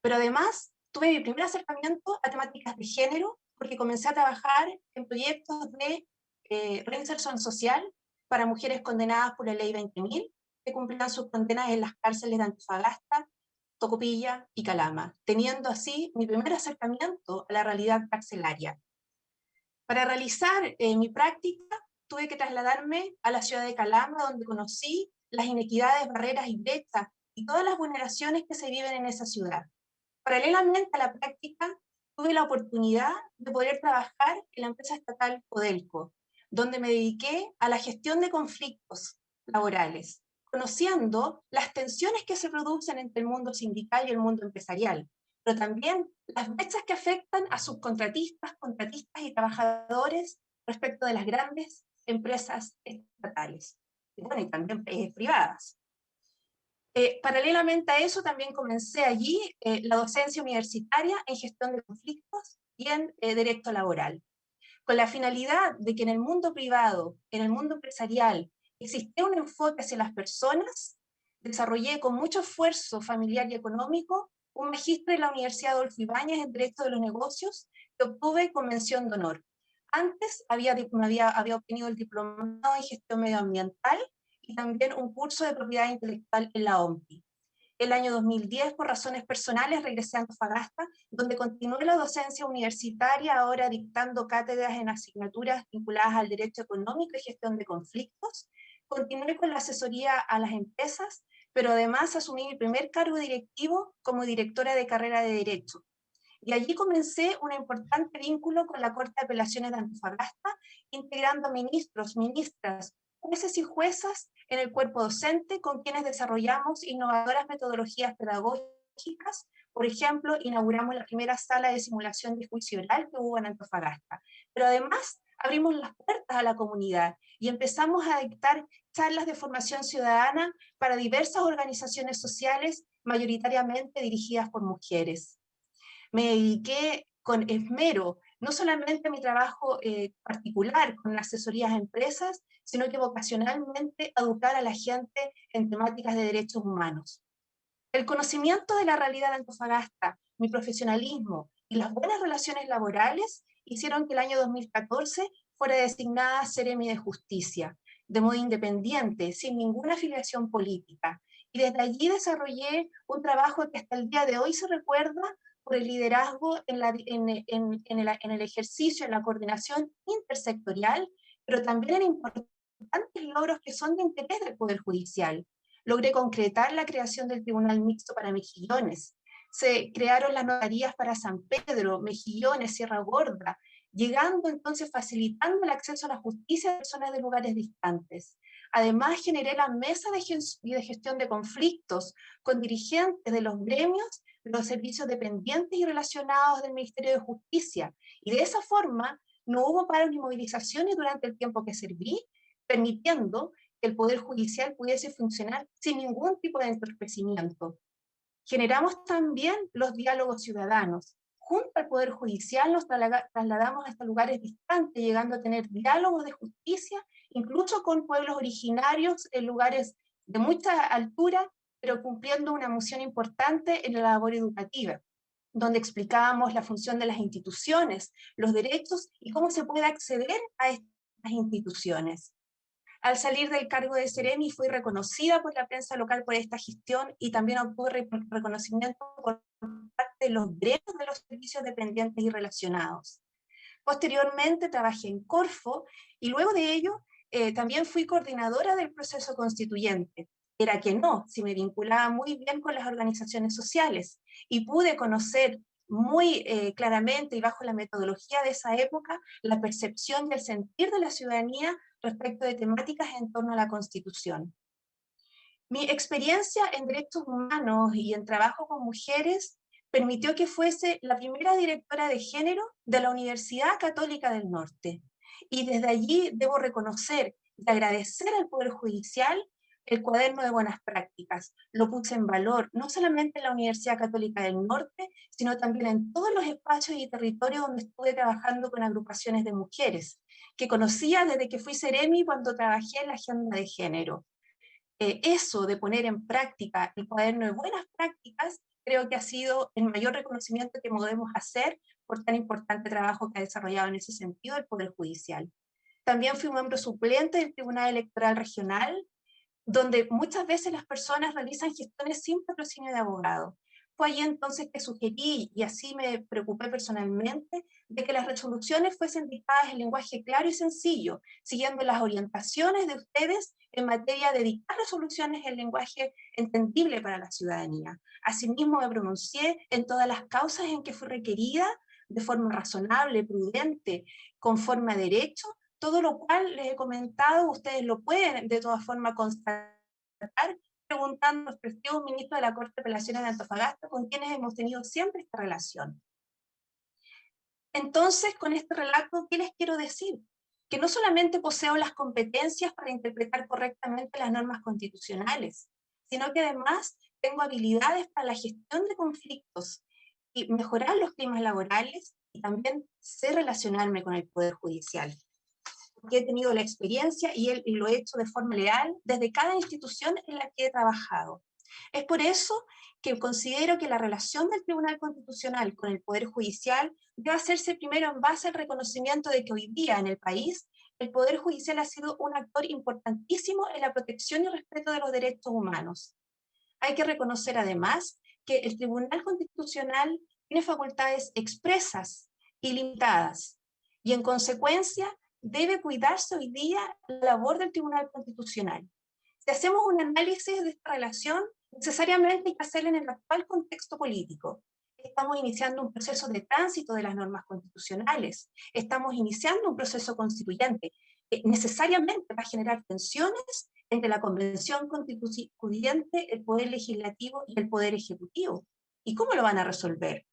Pero además, tuve mi primer acercamiento a temáticas de género, porque comencé a trabajar en proyectos de reinserción social para mujeres condenadas por la ley 20.000, que cumplían sus condenas en las cárceles de Antofagasta, Tocopilla y Calama, teniendo así mi primer acercamiento a la realidad carcelaria. Para realizar mi práctica, tuve que trasladarme a la ciudad de Calama, donde conocí las inequidades, barreras y brechas y todas las vulneraciones que se viven en esa ciudad. Paralelamente a la práctica, tuve la oportunidad de poder trabajar en la empresa estatal Codelco, donde me dediqué a la gestión de conflictos laborales, conociendo las tensiones que se producen entre el mundo sindical y el mundo empresarial, pero también las brechas que afectan a subcontratistas, contratistas y trabajadores respecto de las grandes empresas estatales, y bueno, y también privadas. Paralelamente a eso, también comencé allí la docencia universitaria en gestión de conflictos y en derecho laboral, con la finalidad de que en el mundo privado, en el mundo empresarial, existía un enfoque hacia las personas. Desarrollé con mucho esfuerzo familiar y económico un magíster en la Universidad Adolfo Ibáñez en Derecho de los Negocios, que obtuve con mención de honor. Antes había obtenido el diplomado en gestión medioambiental y también un curso de propiedad intelectual en la OMPI. El año 2010, por razones personales, regresé a Antofagasta, donde continué la docencia universitaria, ahora dictando cátedras en asignaturas vinculadas al derecho económico y gestión de conflictos. Continué con la asesoría a las empresas, pero además asumí mi primer cargo directivo como directora de carrera de Derecho. Y allí comencé un importante vínculo con la Corte de Apelaciones de Antofagasta, integrando ministros, ministras, jueces y juezas en el cuerpo docente, con quienes desarrollamos innovadoras metodologías pedagógicas. Por ejemplo, inauguramos la primera sala de simulación de juicio oral que hubo en Antofagasta. Pero además abrimos las puertas a la comunidad y empezamos a dictar charlas de formación ciudadana para diversas organizaciones sociales, mayoritariamente dirigidas por mujeres. Me dediqué con esmero, no solamente a mi trabajo particular con asesorías a empresas, sino que vocacionalmente a educar a la gente en temáticas de derechos humanos. El conocimiento de la realidad de Antofagasta, mi profesionalismo y las buenas relaciones laborales hicieron que el año 2014 fuera designada Seremi de Justicia, de modo independiente, sin ninguna afiliación política. Y desde allí desarrollé un trabajo que hasta el día de hoy se recuerda por el liderazgo en el ejercicio, en la coordinación intersectorial, pero también en importantes logros que son de interés del Poder Judicial. Logré concretar la creación del Tribunal Mixto para Mejillones. Se crearon las notarías para San Pedro, Mejillones, Sierra Gorda, llegando entonces facilitando el acceso a la justicia a personas de lugares distantes. Además, generé la mesa de gestión de conflictos con dirigentes de los gremios, de los servicios dependientes y relacionados del Ministerio de Justicia. Y de esa forma, no hubo paros ni movilizaciones durante el tiempo que serví, permitiendo que el Poder Judicial pudiese funcionar sin ningún tipo de entorpecimiento. Generamos también los diálogos ciudadanos. Junto al Poder Judicial nos trasladamos hasta lugares distantes, llegando a tener diálogos de justicia, incluso con pueblos originarios en lugares de mucha altura, pero cumpliendo una misión importante en la labor educativa, donde explicábamos la función de las instituciones, los derechos y cómo se puede acceder a estas instituciones. Al salir del cargo de Seremi fui reconocida por la prensa local por esta gestión y también obtuve reconocimiento por parte de los gremios de los servicios dependientes y relacionados. Posteriormente trabajé en Corfo y luego de ello también fui coordinadora del proceso constituyente. Era que no, si me vinculaba muy bien con las organizaciones sociales y pude conocer muy claramente y bajo la metodología de esa época la percepción y el sentir de la ciudadanía respecto de temáticas en torno a la Constitución. Mi experiencia en derechos humanos y en trabajo con mujeres permitió que fuese la primera directora de género de la Universidad Católica del Norte. Y desde allí debo reconocer y agradecer al Poder Judicial el cuaderno de buenas prácticas. Lo puse en valor no solamente en la Universidad Católica del Norte, sino también en todos los espacios y territorios donde estuve trabajando con agrupaciones de mujeres, que conocía desde que fui Seremi cuando trabajé en la agenda de género. Eso de poner en práctica el cuaderno de buenas prácticas, creo que ha sido el mayor reconocimiento que podemos hacer por tan importante trabajo que ha desarrollado en ese sentido el Poder Judicial. También fui miembro suplente del Tribunal Electoral Regional, donde muchas veces las personas realizan gestiones sin patrocinio de abogado. Fue allí entonces que sugerí, y así me preocupé personalmente, de que las resoluciones fuesen dictadas en lenguaje claro y sencillo, siguiendo las orientaciones de ustedes en materia de dictar resoluciones en lenguaje entendible para la ciudadanía. Asimismo me pronuncié en todas las causas en que fui requerida, de forma razonable, prudente, conforme a derecho, todo lo cual les he comentado, ustedes lo pueden de todas formas constatar, preguntando a los respectivos ministros de la Corte de Apelaciones de Antofagasta, con quienes hemos tenido siempre esta relación. Entonces, con este relato, ¿qué les quiero decir? Que no solamente poseo las competencias para interpretar correctamente las normas constitucionales, sino que además tengo habilidades para la gestión de conflictos y mejorar los climas laborales, y también sé relacionarme con el Poder Judicial. Porque he tenido la experiencia y lo he hecho de forma leal desde cada institución en la que he trabajado. Es por eso que considero que la relación del Tribunal Constitucional con el Poder Judicial debe hacerse primero en base al reconocimiento de que hoy día en el país el Poder Judicial ha sido un actor importantísimo en la protección y respeto de los derechos humanos. Hay que reconocer además que el Tribunal Constitucional tiene facultades expresas y limitadas, y en consecuencia debe cuidarse hoy día la labor del Tribunal Constitucional. Si hacemos un análisis de esta relación, necesariamente hay que hacerlo en el actual contexto político. Estamos iniciando un proceso de tránsito de las normas constitucionales, estamos iniciando un proceso constituyente que necesariamente va a generar tensiones entre la Convención Constituyente, el Poder Legislativo y el Poder Ejecutivo. ¿Y cómo lo van a resolver?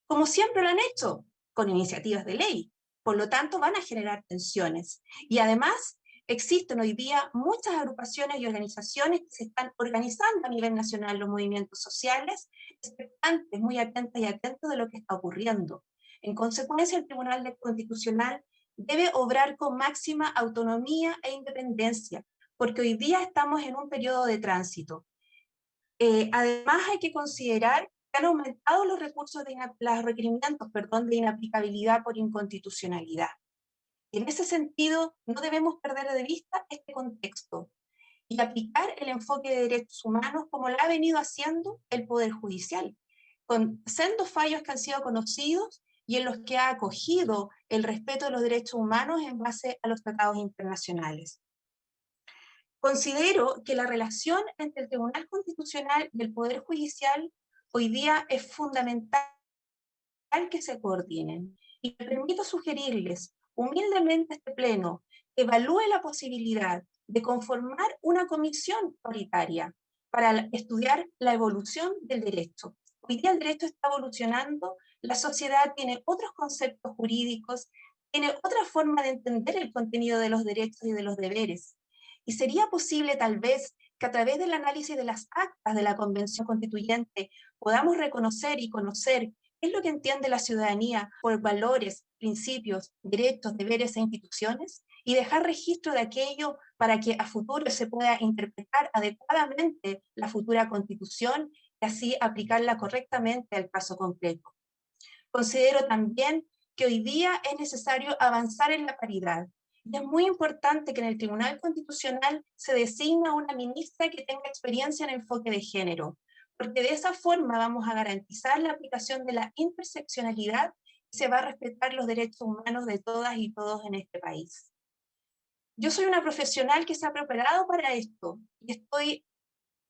Como siempre lo han hecho, con iniciativas de ley. Por lo tanto, van a generar tensiones. Y además, existen hoy día muchas agrupaciones y organizaciones que se están organizando a nivel nacional, los movimientos sociales, expectantes, muy atentas y atentos de lo que está ocurriendo. En consecuencia, el Tribunal Constitucional debe obrar con máxima autonomía e independencia, porque hoy día estamos en un periodo de tránsito. Además, hay que considerar que han aumentado los recursos los requerimientos de inaplicabilidad por inconstitucionalidad. En ese sentido, no debemos perder de vista este contexto y aplicar el enfoque de derechos humanos como lo ha venido haciendo el Poder Judicial, con sendos fallos que han sido conocidos y en los que ha acogido el respeto de los derechos humanos en base a los tratados internacionales. Considero que la relación entre el Tribunal Constitucional y el Poder Judicial hoy día es fundamental que se coordinen. Y me permito sugerirles humildemente a este Pleno que evalúe la posibilidad de conformar una comisión paritaria para estudiar la evolución del derecho. Hoy día el derecho está evolucionando, la sociedad tiene otros conceptos jurídicos, tiene otra forma de entender el contenido de los derechos y de los deberes. Y sería posible tal vez que a través del análisis de las actas de la Convención Constituyente podamos reconocer y conocer qué es lo que entiende la ciudadanía por valores, principios, derechos, deberes e instituciones, y dejar registro de aquello para que a futuro se pueda interpretar adecuadamente la futura Constitución y así aplicarla correctamente al caso concreto. Considero también que hoy día es necesario avanzar en la paridad. Y es muy importante que en el Tribunal Constitucional se designa una ministra que tenga experiencia en enfoque de género, porque de esa forma vamos a garantizar la aplicación de la interseccionalidad y se va a respetar los derechos humanos de todas y todos en este país. Yo soy una profesional que se ha preparado para esto y estoy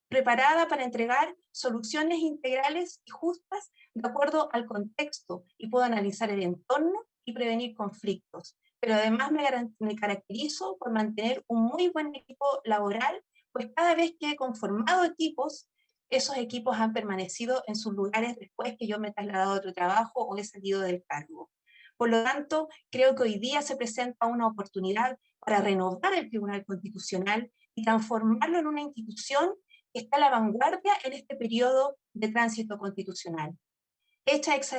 preparada para entregar soluciones integrales y justas de acuerdo al contexto y puedo analizar el entorno y prevenir conflictos. Pero además me caracterizo por mantener un muy buen equipo laboral, pues cada vez que he conformado equipos, esos equipos han permanecido en sus lugares después que yo me he trasladado a otro trabajo o he salido del cargo. Por lo tanto, creo que hoy día se presenta una oportunidad para renovar el Tribunal Constitucional y transformarlo en una institución que está a la vanguardia en este periodo de tránsito constitucional. Hecha esa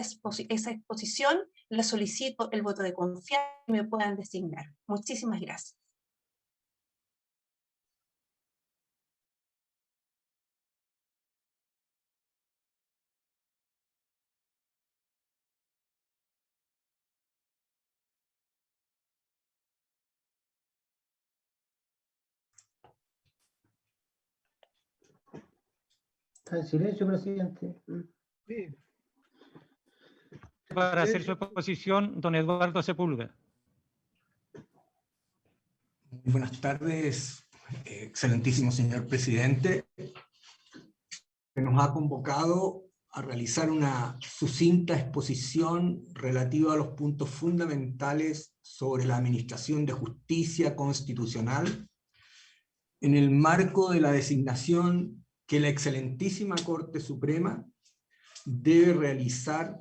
exposición, le solicito el voto de confianza y me puedan designar. Muchísimas gracias. Está en silencio, presidente. Sí. Para hacer su exposición, don Eduardo Sepúlveda. Muy buenas tardes, excelentísimo señor presidente. Nos ha convocado a realizar una sucinta exposición relativa a los puntos fundamentales sobre la administración de justicia constitucional en el marco de la designación que la excelentísima Corte Suprema debe realizar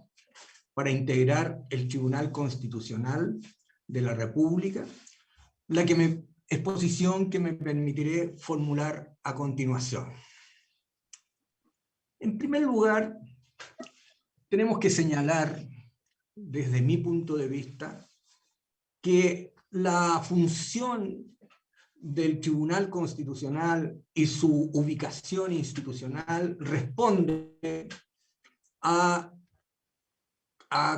para integrar el Tribunal Constitucional de la República, exposición que me permitiré formular a continuación. En primer lugar, tenemos que señalar, desde mi punto de vista, que la función del Tribunal Constitucional y su ubicación institucional responde a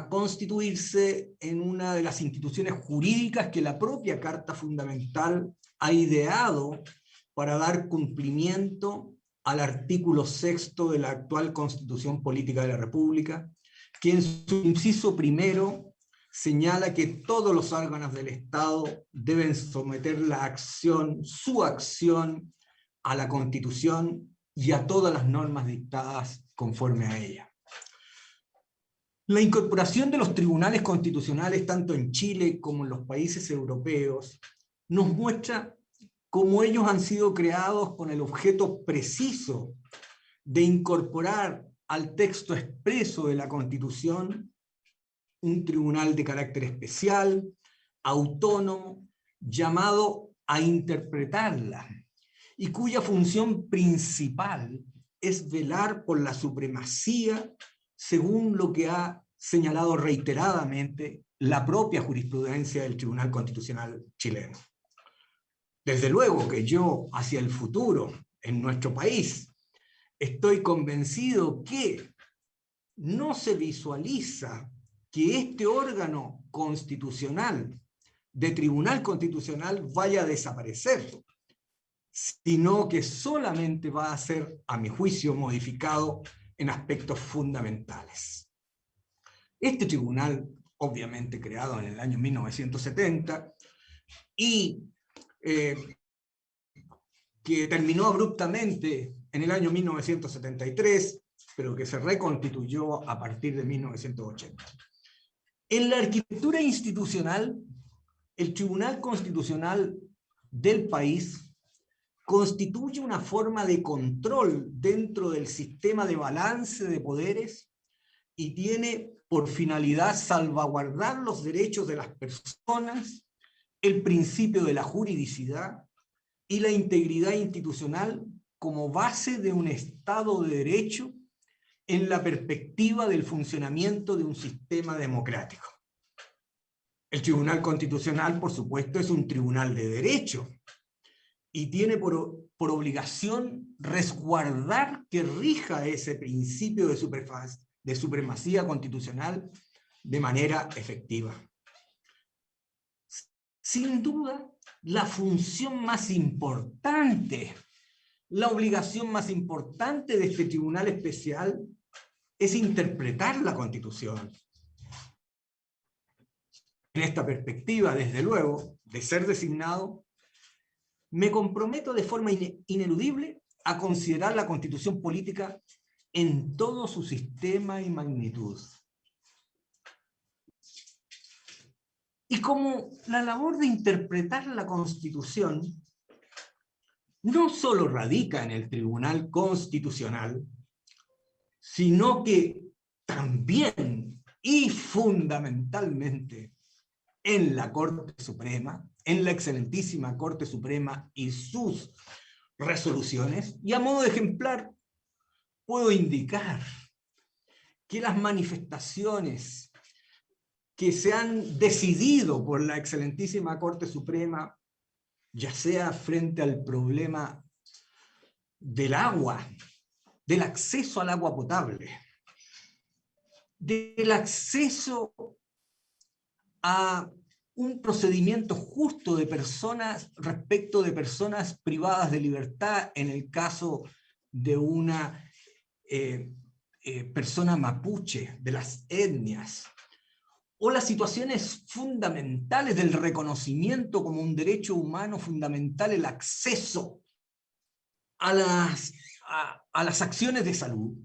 constituirse en una de las instituciones jurídicas que la propia Carta Fundamental ha ideado para dar cumplimiento al artículo 6º de la actual Constitución Política de la República, que en su inciso primero señala que todos los órganos del Estado deben someter su acción a la Constitución y a todas las normas dictadas conforme a ella. La incorporación de los tribunales constitucionales, tanto en Chile como en los países europeos, nos muestra cómo ellos han sido creados con el objeto preciso de incorporar al texto expreso de la Constitución un tribunal de carácter especial, autónomo, llamado a interpretarla, y cuya función principal es velar por la supremacía, según lo que ha señalado reiteradamente la propia jurisprudencia del Tribunal Constitucional chileno. Desde luego que yo, hacia el futuro, en nuestro país, estoy convencido que no se visualiza que este órgano constitucional, de Tribunal Constitucional, vaya a desaparecer, sino que solamente va a ser, a mi juicio, modificado en aspectos fundamentales. Este tribunal, obviamente creado en el año 1970, y que terminó abruptamente en el año 1973, pero que se reconstituyó a partir de 1980. En la arquitectura institucional, el Tribunal Constitucional del país constituye una forma de control dentro del sistema de balance de poderes y tiene por finalidad salvaguardar los derechos de las personas, el principio de la juridicidad y la integridad institucional como base de un Estado de Derecho en la perspectiva del funcionamiento de un sistema democrático. El Tribunal Constitucional, por supuesto, es un tribunal de derecho y tiene por obligación resguardar que rija ese principio de supremacía constitucional de manera efectiva. Sin duda, la función más importante, la obligación más importante de este tribunal especial es interpretar la Constitución. En esta perspectiva, desde luego, de ser designado, me comprometo de forma ineludible a considerar la Constitución política en todo su sistema y magnitud. Y como la labor de interpretar la Constitución no solo radica en el Tribunal Constitucional, sino que también y fundamentalmente en la Corte Suprema, en la excelentísima Corte Suprema y sus resoluciones, y a modo de ejemplar puedo indicar que las manifestaciones que se han decidido por la excelentísima Corte Suprema, ya sea frente al problema del agua, del acceso al agua potable, del acceso a un procedimiento justo de personas respecto de personas privadas de libertad en el caso de una persona mapuche, de las etnias, o las situaciones fundamentales del reconocimiento como un derecho humano fundamental, el acceso a las acciones de salud,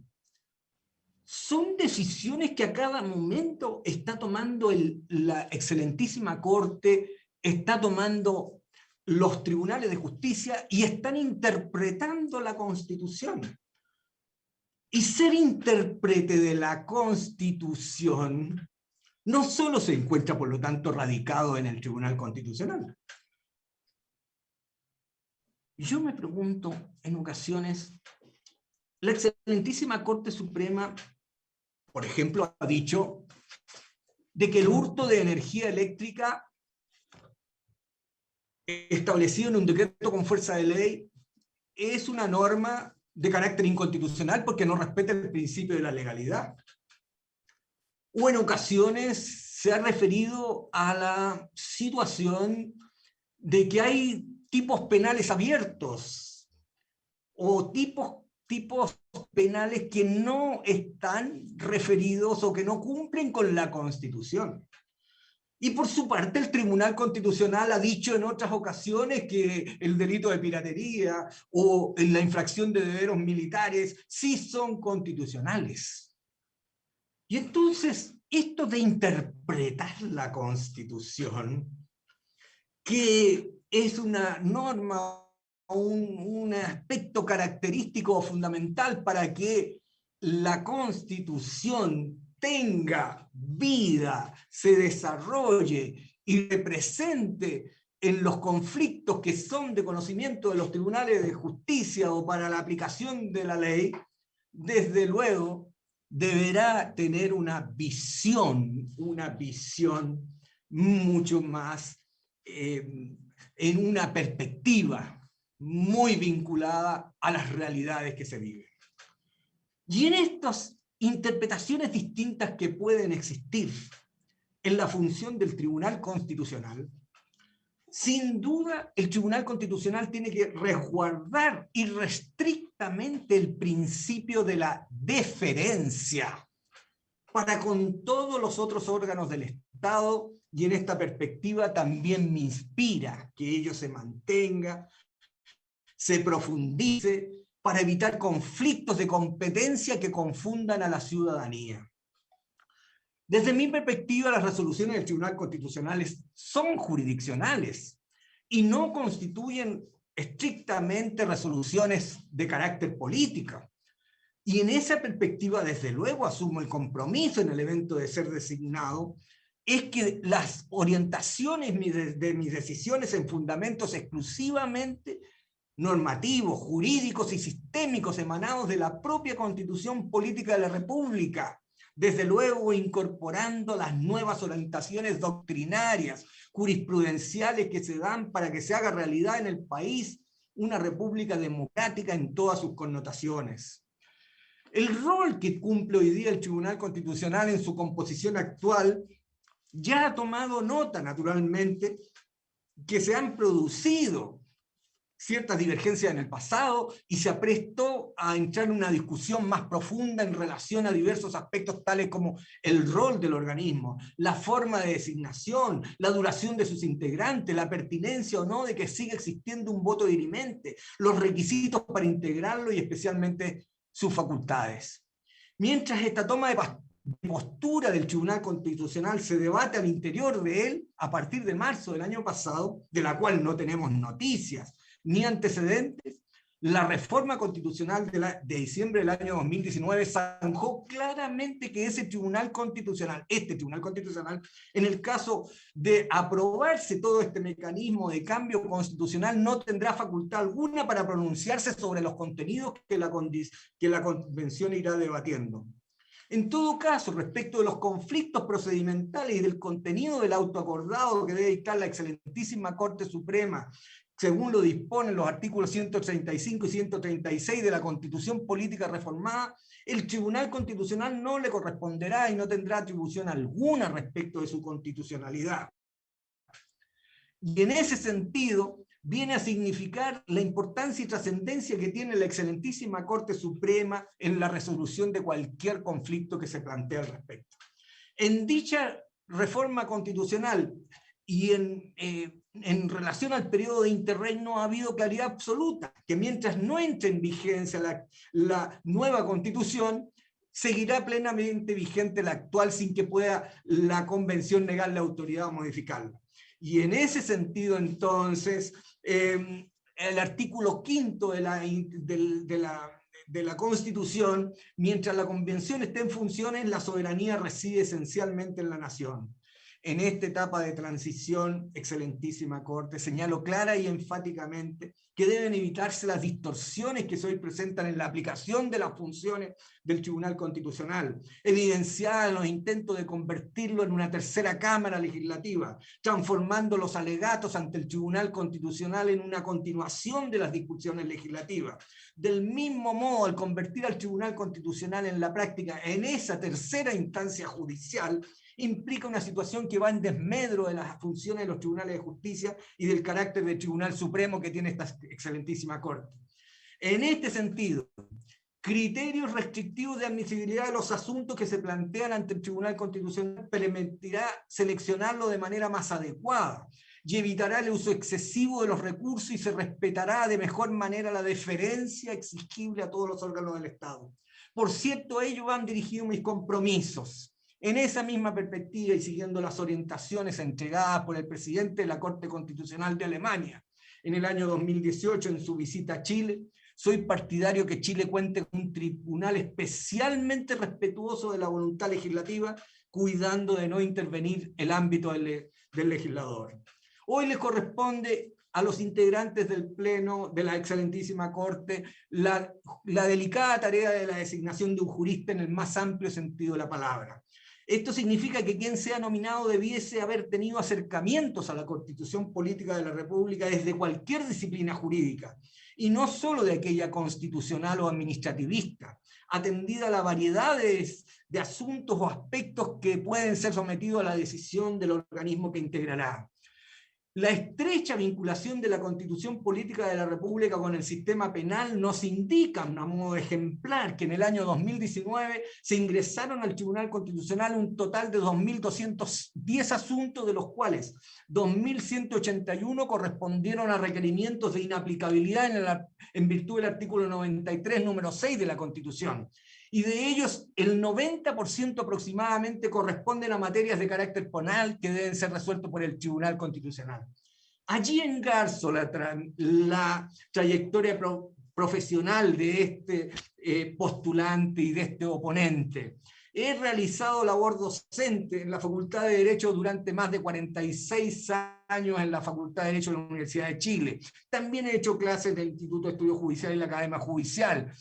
son decisiones que a cada momento está tomando la excelentísima Corte, está tomando los tribunales de justicia y están interpretando la Constitución. Y ser intérprete de la Constitución no solo se encuentra, por lo tanto, radicado en el Tribunal Constitucional. Yo me pregunto en ocasiones, la excelentísima Corte Suprema, por ejemplo, ha dicho de que el hurto de energía eléctrica establecido en un decreto con fuerza de ley es una norma de carácter inconstitucional porque no respeta el principio de la legalidad. O en ocasiones se ha referido a la situación de que hay tipos penales abiertos o tipos penales que no están referidos o que no cumplen con la Constitución. Y por su parte el Tribunal Constitucional ha dicho en otras ocasiones que el delito de piratería o la infracción de deberes militares sí son constitucionales. Y entonces esto de interpretar la Constitución, que es una norma, un aspecto característico o fundamental para que la Constitución tenga vida, se desarrolle y represente en los conflictos que son de conocimiento de los tribunales de justicia o para la aplicación de la ley, desde luego deberá tener una visión mucho más en una perspectiva muy vinculada a las realidades que se viven. Y en estas interpretaciones distintas que pueden existir en la función del Tribunal Constitucional, sin duda el Tribunal Constitucional tiene que resguardar irrestrictamente el principio de la deferencia para con todos los otros órganos del Estado, y en esta perspectiva también me inspira que ello se mantenga, se profundice, para evitar conflictos de competencia que confundan a la ciudadanía. Desde mi perspectiva, las resoluciones del Tribunal Constitucional son jurisdiccionales y no constituyen estrictamente resoluciones de carácter político. Y en esa perspectiva, desde luego, asumo el compromiso en el evento de ser designado, es que las orientaciones de mis decisiones en fundamentos exclusivamente normativos, jurídicos y sistémicos emanados de la propia Constitución Política de la República, desde luego incorporando las nuevas orientaciones doctrinarias, jurisprudenciales que se dan para que se haga realidad en el país una república democrática en todas sus connotaciones. El rol que cumple hoy día el Tribunal Constitucional en su composición actual ya ha tomado nota, naturalmente, que se han producido ciertas divergencias en el pasado y se aprestó a entrar en una discusión más profunda en relación a diversos aspectos tales como el rol del organismo, la forma de designación, la duración de sus integrantes, la pertinencia o no de que siga existiendo un voto dirimente, los requisitos para integrarlo y especialmente sus facultades. Mientras esta toma de postura del Tribunal Constitucional se debate al interior de él a partir de marzo del año pasado, de la cual no tenemos noticias ni antecedentes, la reforma constitucional de diciembre del año 2019 zanjó claramente que ese Tribunal Constitucional, en el caso de aprobarse todo este mecanismo de cambio constitucional, no tendrá facultad alguna para pronunciarse sobre los contenidos que la Convención irá debatiendo. En todo caso, respecto de los conflictos procedimentales y del contenido del autoacordado que debe dictar la excelentísima Corte Suprema, según lo disponen los artículos 135 y 136 de la Constitución Política Reformada, el Tribunal Constitucional no le corresponderá y no tendrá atribución alguna respecto de su constitucionalidad. Y en ese sentido, viene a significar la importancia y trascendencia que tiene la excelentísima Corte Suprema en la resolución de cualquier conflicto que se plantee al respecto. En dicha reforma constitucional y en relación al periodo de interregno ha habido claridad absoluta, que mientras no entre en vigencia la nueva Constitución, seguirá plenamente vigente la actual sin que pueda la Convención negar la autoridad o modificarla. Y en ese sentido, entonces, el artículo 5 de la Constitución, mientras la Convención esté en funciones, la soberanía reside esencialmente en la nación. En esta etapa de transición, excelentísima Corte, señalo clara y enfáticamente que deben evitarse las distorsiones que hoy presentan en la aplicación de las funciones del Tribunal Constitucional, evidenciadas en los intentos de convertirlo en una tercera cámara legislativa, transformando los alegatos ante el Tribunal Constitucional en una continuación de las discusiones legislativas. Del mismo modo, al convertir al Tribunal Constitucional en la práctica en esa tercera instancia judicial, implica una situación que va en desmedro de las funciones de los tribunales de justicia y del carácter del Tribunal Supremo que tiene esta excelentísima Corte. En este sentido, criterios restrictivos de admisibilidad de los asuntos que se plantean ante el Tribunal Constitucional permitirá seleccionarlo de manera más adecuada y evitará el uso excesivo de los recursos y se respetará de mejor manera la deferencia exigible a todos los órganos del Estado. Por cierto, a ello van dirigidos mis compromisos. En esa misma perspectiva y siguiendo las orientaciones entregadas por el presidente de la Corte Constitucional de Alemania en el año 2018 en su visita a Chile, soy partidario que Chile cuente con un tribunal especialmente respetuoso de la voluntad legislativa, cuidando de no intervenir el ámbito del legislador. Hoy le corresponde a los integrantes del Pleno de la excelentísima Corte la delicada tarea de la designación de un jurista en el más amplio sentido de la palabra. Esto significa que quien sea nominado debiese haber tenido acercamientos a la Constitución Política de la República desde cualquier disciplina jurídica, y no solo de aquella constitucional o administrativista, atendida la variedad de asuntos o aspectos que pueden ser sometidos a la decisión del organismo que integrará. La estrecha vinculación de la Constitución Política de la República con el sistema penal nos indica, a modo ejemplar, que en el año 2019 se ingresaron al Tribunal Constitucional un total de 2.210 asuntos, de los cuales 2.181 correspondieron a requerimientos de inaplicabilidad en virtud del artículo 93, número 6 de la Constitución. Y de ellos el 90% aproximadamente corresponden a materias de carácter penal que deben ser resueltos por el Tribunal Constitucional. Allí engarzo la trayectoria profesional de este postulante y de este oponente. He realizado labor docente en la Facultad de Derecho durante más de 46 años en la Facultad de Derecho de la Universidad de Chile. También he hecho clases del Instituto de Estudios Judiciales y la Academia Judicial.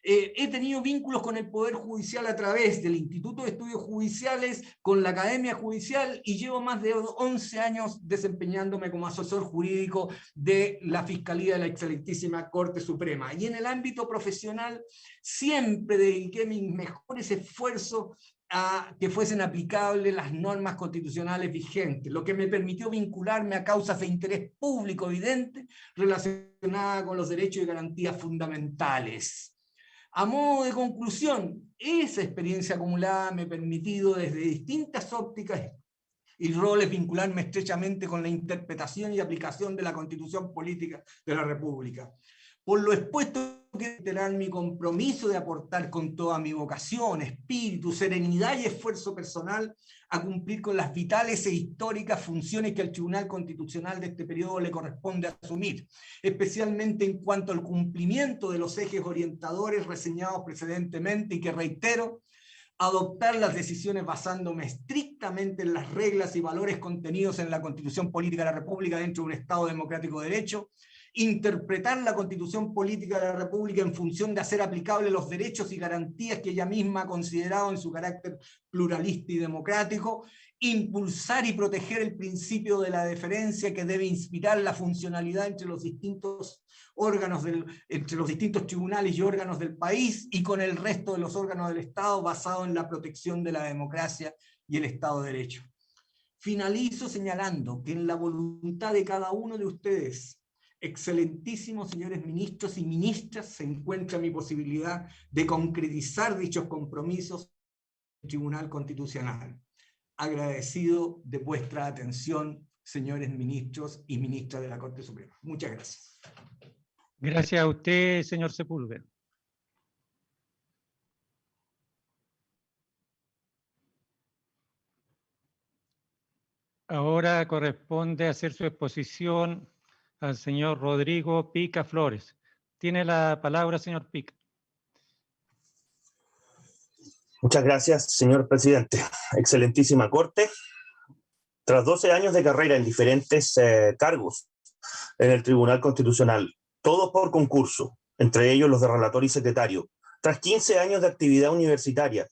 He tenido vínculos con el Poder Judicial a través del Instituto de Estudios Judiciales, con la Academia Judicial, y llevo más de 11 años desempeñándome como asesor jurídico de la Fiscalía de la Excelentísima Corte Suprema. Y en el ámbito profesional siempre dediqué mis mejores esfuerzos a que fuesen aplicables las normas constitucionales vigentes, lo que me permitió vincularme a causas de interés público evidente relacionadas con los derechos y garantías fundamentales. A modo de conclusión, esa experiencia acumulada me ha permitido desde distintas ópticas y roles vincularme estrechamente con la interpretación y aplicación de la Constitución Política de la República. Por lo expuesto, quiero reiterar mi compromiso de aportar con toda mi vocación, espíritu, serenidad y esfuerzo personal a cumplir con las vitales e históricas funciones que al Tribunal Constitucional de este periodo le corresponde asumir, especialmente en cuanto al cumplimiento de los ejes orientadores reseñados precedentemente, y que reitero, adoptar las decisiones basándome estrictamente en las reglas y valores contenidos en la Constitución Política de la República dentro de un Estado democrático de derecho, interpretar la Constitución Política de la República en función de hacer aplicables los derechos y garantías que ella misma ha considerado en su carácter pluralista y democrático, impulsar y proteger el principio de la deferencia que debe inspirar la funcionalidad entre los distintos órganos, entre los distintos tribunales y órganos del país y con el resto de los órganos del Estado, basado en la protección de la democracia y el Estado de Derecho. Finalizo señalando que en la voluntad de cada uno de ustedes, excelentísimos señores ministros y ministras, se encuentra mi posibilidad de concretizar dichos compromisos en el Tribunal Constitucional. Agradecido de vuestra atención, señores ministros y ministras de la Corte Suprema. Muchas gracias. Gracias a usted, señor Sepúlveda. Ahora corresponde hacer su exposición al señor Rodrigo Pica Flores. Tiene la palabra, señor Pica. Muchas gracias, señor presidente. Excelentísima Corte. Tras 12 años de carrera en diferentes cargos en el Tribunal Constitucional, todos por concurso, entre ellos los de relator y secretario, tras 15 años de actividad universitaria,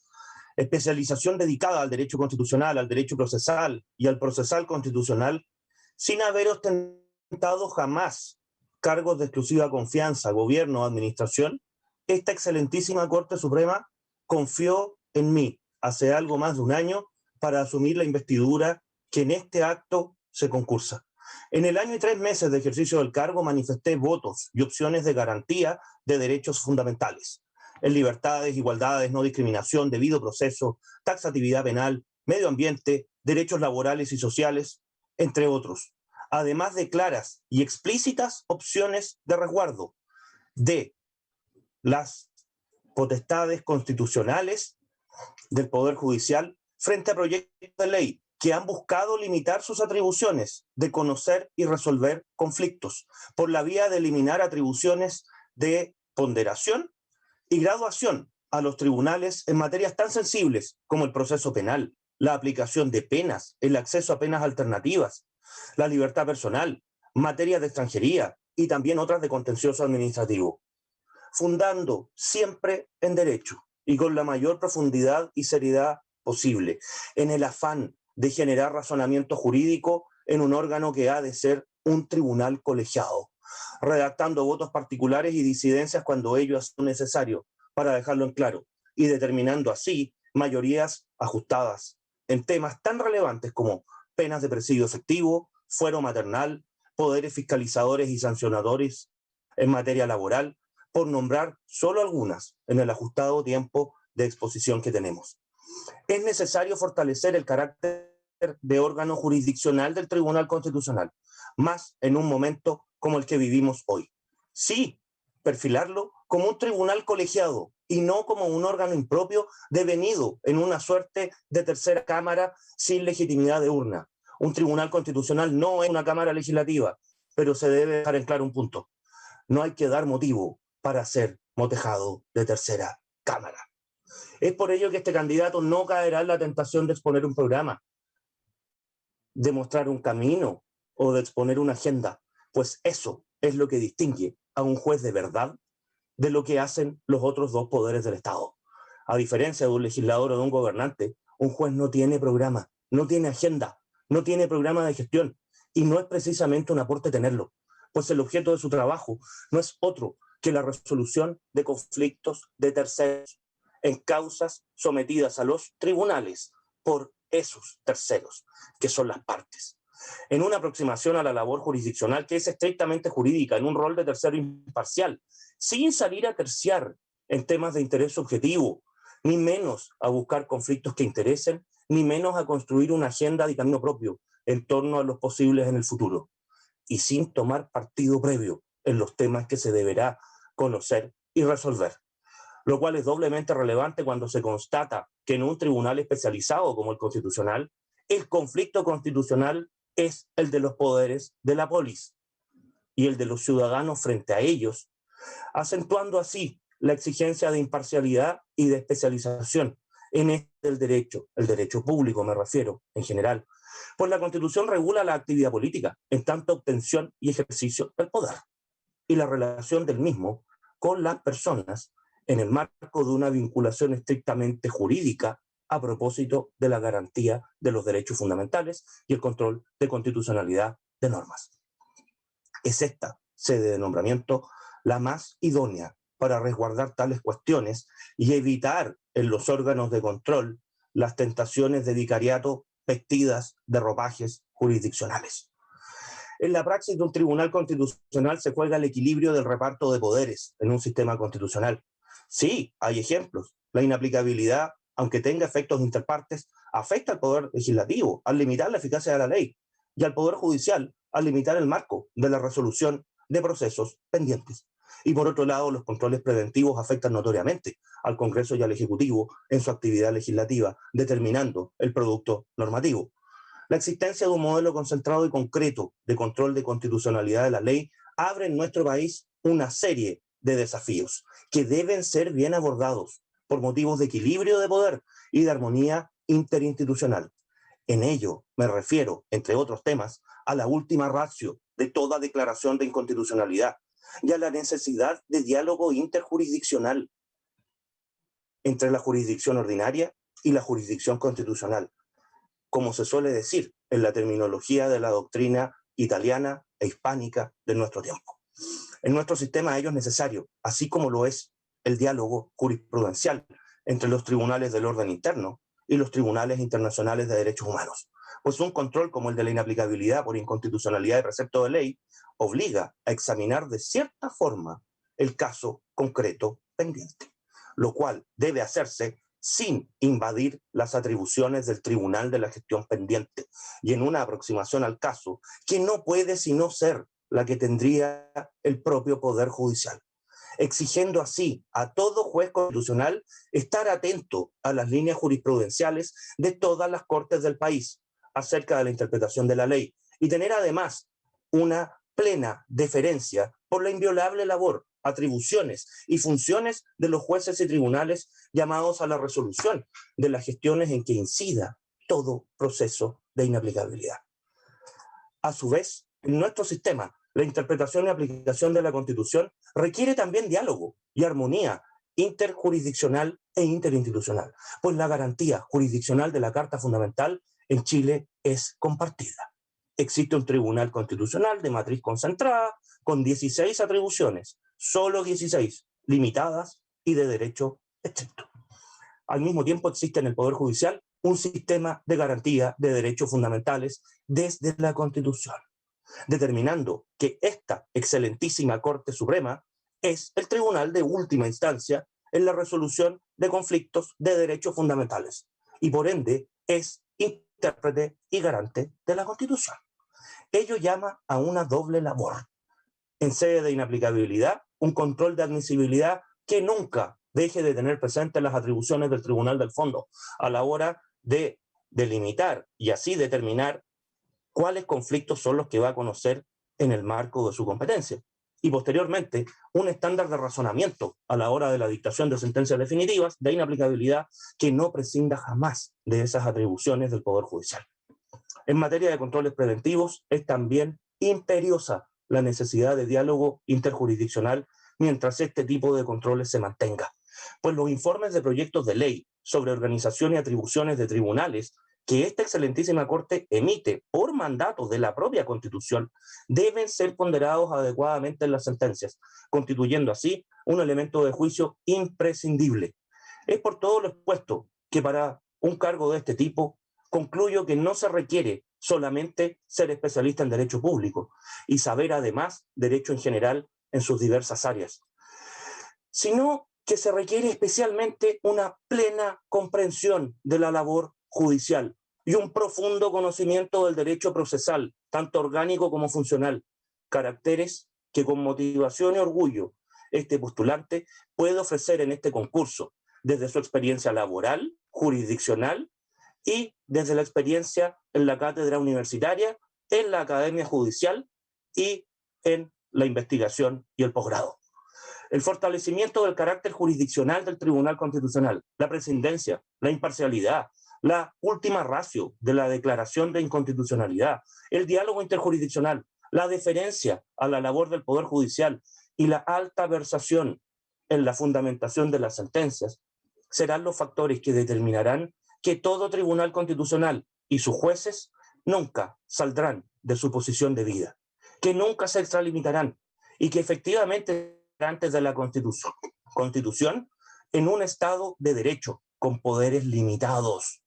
especialización dedicada al derecho constitucional, al derecho procesal y al procesal constitucional, sin haber ostentado jamás cargos de exclusiva confianza, gobierno o administración, esta excelentísima Corte Suprema confió en mí hace algo más de un año para asumir la investidura que en este acto se concursa. En el año y 3 meses de ejercicio del cargo manifesté votos y opciones de garantía de derechos fundamentales, en libertades, igualdades, no discriminación, debido proceso, taxatividad penal, medio ambiente, derechos laborales y sociales, entre otros, además de claras y explícitas opciones de resguardo de las potestades constitucionales del Poder Judicial frente a proyectos de ley que han buscado limitar sus atribuciones de conocer y resolver conflictos por la vía de eliminar atribuciones de ponderación y graduación a los tribunales en materias tan sensibles como el proceso penal, la aplicación de penas, el acceso a penas alternativas, la libertad personal, materias de extranjería y también otras de contencioso administrativo, fundando siempre en derecho y con la mayor profundidad y seriedad posible, en el afán de generar razonamiento jurídico en un órgano que ha de ser un tribunal colegiado, redactando votos particulares y disidencias cuando ello es necesario, para dejarlo en claro, y determinando así mayorías ajustadas en temas tan relevantes como penas de presidio efectivo, fuero maternal, poderes fiscalizadores y sancionadores en materia laboral, por nombrar solo algunas en el ajustado tiempo de exposición que tenemos. Es necesario fortalecer el carácter de órgano jurisdiccional del Tribunal Constitucional, más en un momento como el que vivimos hoy. Sí, perfilarlo como un tribunal colegiado y no como un órgano impropio devenido en una suerte de tercera cámara sin legitimidad de urna. Un tribunal constitucional no es una cámara legislativa, pero se debe dejar en claro un punto. No hay que dar motivo para ser motejado de tercera cámara. Es por ello que este candidato no caerá en la tentación de exponer un programa, de mostrar un camino o de exponer una agenda, pues eso es lo que distingue a un juez de verdad de lo que hacen los otros dos poderes del Estado. A diferencia de un legislador o de un gobernante, un juez no tiene programa, no tiene agenda, no tiene programa de gestión, y no es precisamente un aporte tenerlo, pues el objeto de su trabajo no es otro que la resolución de conflictos de terceros en causas sometidas a los tribunales por esos terceros, que son las partes. En una aproximación a la labor jurisdiccional que es estrictamente jurídica, en un rol de tercero imparcial, sin salir a terciar en temas de interés subjetivo, ni menos a buscar conflictos que interesen, ni menos a construir una agenda de camino propio en torno a los posibles en el futuro, y sin tomar partido previo en los temas que se deberá conocer y resolver. Lo cual es doblemente relevante cuando se constata que en un tribunal especializado como el Constitucional, el conflicto constitucional es el de los poderes de la polis y el de los ciudadanos frente a ellos, acentuando así la exigencia de imparcialidad y de especialización en el derecho público me refiero en general, pues la Constitución regula la actividad política en tanto obtención y ejercicio del poder y la relación del mismo con las personas en el marco de una vinculación estrictamente jurídica a propósito de la garantía de los derechos fundamentales y el control de constitucionalidad de normas. Es esta sede de nombramiento la más idónea para resguardar tales cuestiones y evitar en los órganos de control las tentaciones de vicariato vestidas de ropajes jurisdiccionales. En la praxis de un tribunal constitucional se juega el equilibrio del reparto de poderes en un sistema constitucional. Sí, hay ejemplos. La inaplicabilidad, aunque tenga efectos interpartes, afecta al poder legislativo al limitar la eficacia de la ley y al poder judicial al limitar el marco de la resolución de procesos pendientes. Y por otro lado, los controles preventivos afectan notoriamente al Congreso y al Ejecutivo en su actividad legislativa, determinando el producto normativo. La existencia de un modelo concentrado y concreto de control de constitucionalidad de la ley abre en nuestro país una serie de desafíos que deben ser bien abordados por motivos de equilibrio de poder y de armonía interinstitucional. En ello me refiero, entre otros temas, a la última ratio de toda declaración de inconstitucionalidad y a la necesidad de diálogo interjurisdiccional entre la jurisdicción ordinaria y la jurisdicción constitucional, como se suele decir en la terminología de la doctrina italiana e hispánica de nuestro tiempo. En nuestro sistema ello es necesario, así como lo es el diálogo jurisprudencial entre los tribunales del orden interno y los tribunales internacionales de derechos humanos, pues un control como el de la inaplicabilidad por inconstitucionalidad de precepto de ley obliga a examinar de cierta forma el caso concreto pendiente, lo cual debe hacerse sin invadir las atribuciones del tribunal de la gestión pendiente y en una aproximación al caso que no puede sino ser la que tendría el propio Poder Judicial, exigiendo así a todo juez constitucional estar atento a las líneas jurisprudenciales de todas las cortes del país acerca de la interpretación de la ley y tener además una plena deferencia por la inviolable labor atribuciones y funciones de los jueces y tribunales llamados a la resolución de las gestiones en que incida todo proceso de inaplicabilidad. A su vez, en nuestro sistema, la interpretación y aplicación de la Constitución requiere también diálogo y armonía interjurisdiccional e interinstitucional, pues la garantía jurisdiccional de la Carta Fundamental en Chile es compartida. Existe un tribunal constitucional de matriz concentrada con 16 atribuciones, solo 16, limitadas y de derecho estricto. Al mismo tiempo existe en el Poder Judicial un sistema de garantía de derechos fundamentales desde la Constitución, determinando que esta excelentísima Corte Suprema es el tribunal de última instancia en la resolución de conflictos de derechos fundamentales y por ende es intérprete y garante de la Constitución. Ello llama a una doble labor. En sede de inaplicabilidad, un control de admisibilidad que nunca deje de tener presentes las atribuciones del Tribunal del Fondo a la hora de delimitar y así determinar cuáles conflictos son los que va a conocer en el marco de su competencia. Y posteriormente, un estándar de razonamiento a la hora de la dictación de sentencias definitivas de inaplicabilidad que no prescinda jamás de esas atribuciones del Poder Judicial. En materia de controles preventivos, es también imperiosa la necesidad de diálogo interjurisdiccional mientras este tipo de controles se mantenga, pues los informes de proyectos de ley sobre organización y atribuciones de tribunales que esta excelentísima Corte emite por mandato de la propia Constitución deben ser ponderados adecuadamente en las sentencias, constituyendo así un elemento de juicio imprescindible. Es por todo lo expuesto que para un cargo de este tipo concluyo que no se requiere solamente ser especialista en derecho público y saber además derecho en general en sus diversas áreas, sino que se requiere especialmente una plena comprensión de la labor judicial y un profundo conocimiento del derecho procesal, tanto orgánico como funcional, caracteres que con motivación y orgullo este postulante puede ofrecer en este concurso, desde su experiencia laboral, jurisdiccional y desde la experiencia en la cátedra universitaria, en la academia judicial y en la investigación y el posgrado. El fortalecimiento del carácter jurisdiccional del Tribunal Constitucional, la prescindencia, la imparcialidad, la última ratio de la declaración de inconstitucionalidad, el diálogo interjurisdiccional, la deferencia a la labor del Poder Judicial y la alta versación en la fundamentación de las sentencias serán los factores que determinarán que todo Tribunal Constitucional y sus jueces nunca saldrán de su posición de vida, que nunca se extralimitarán y que efectivamente antes de la Constitución en un Estado de derecho con poderes limitados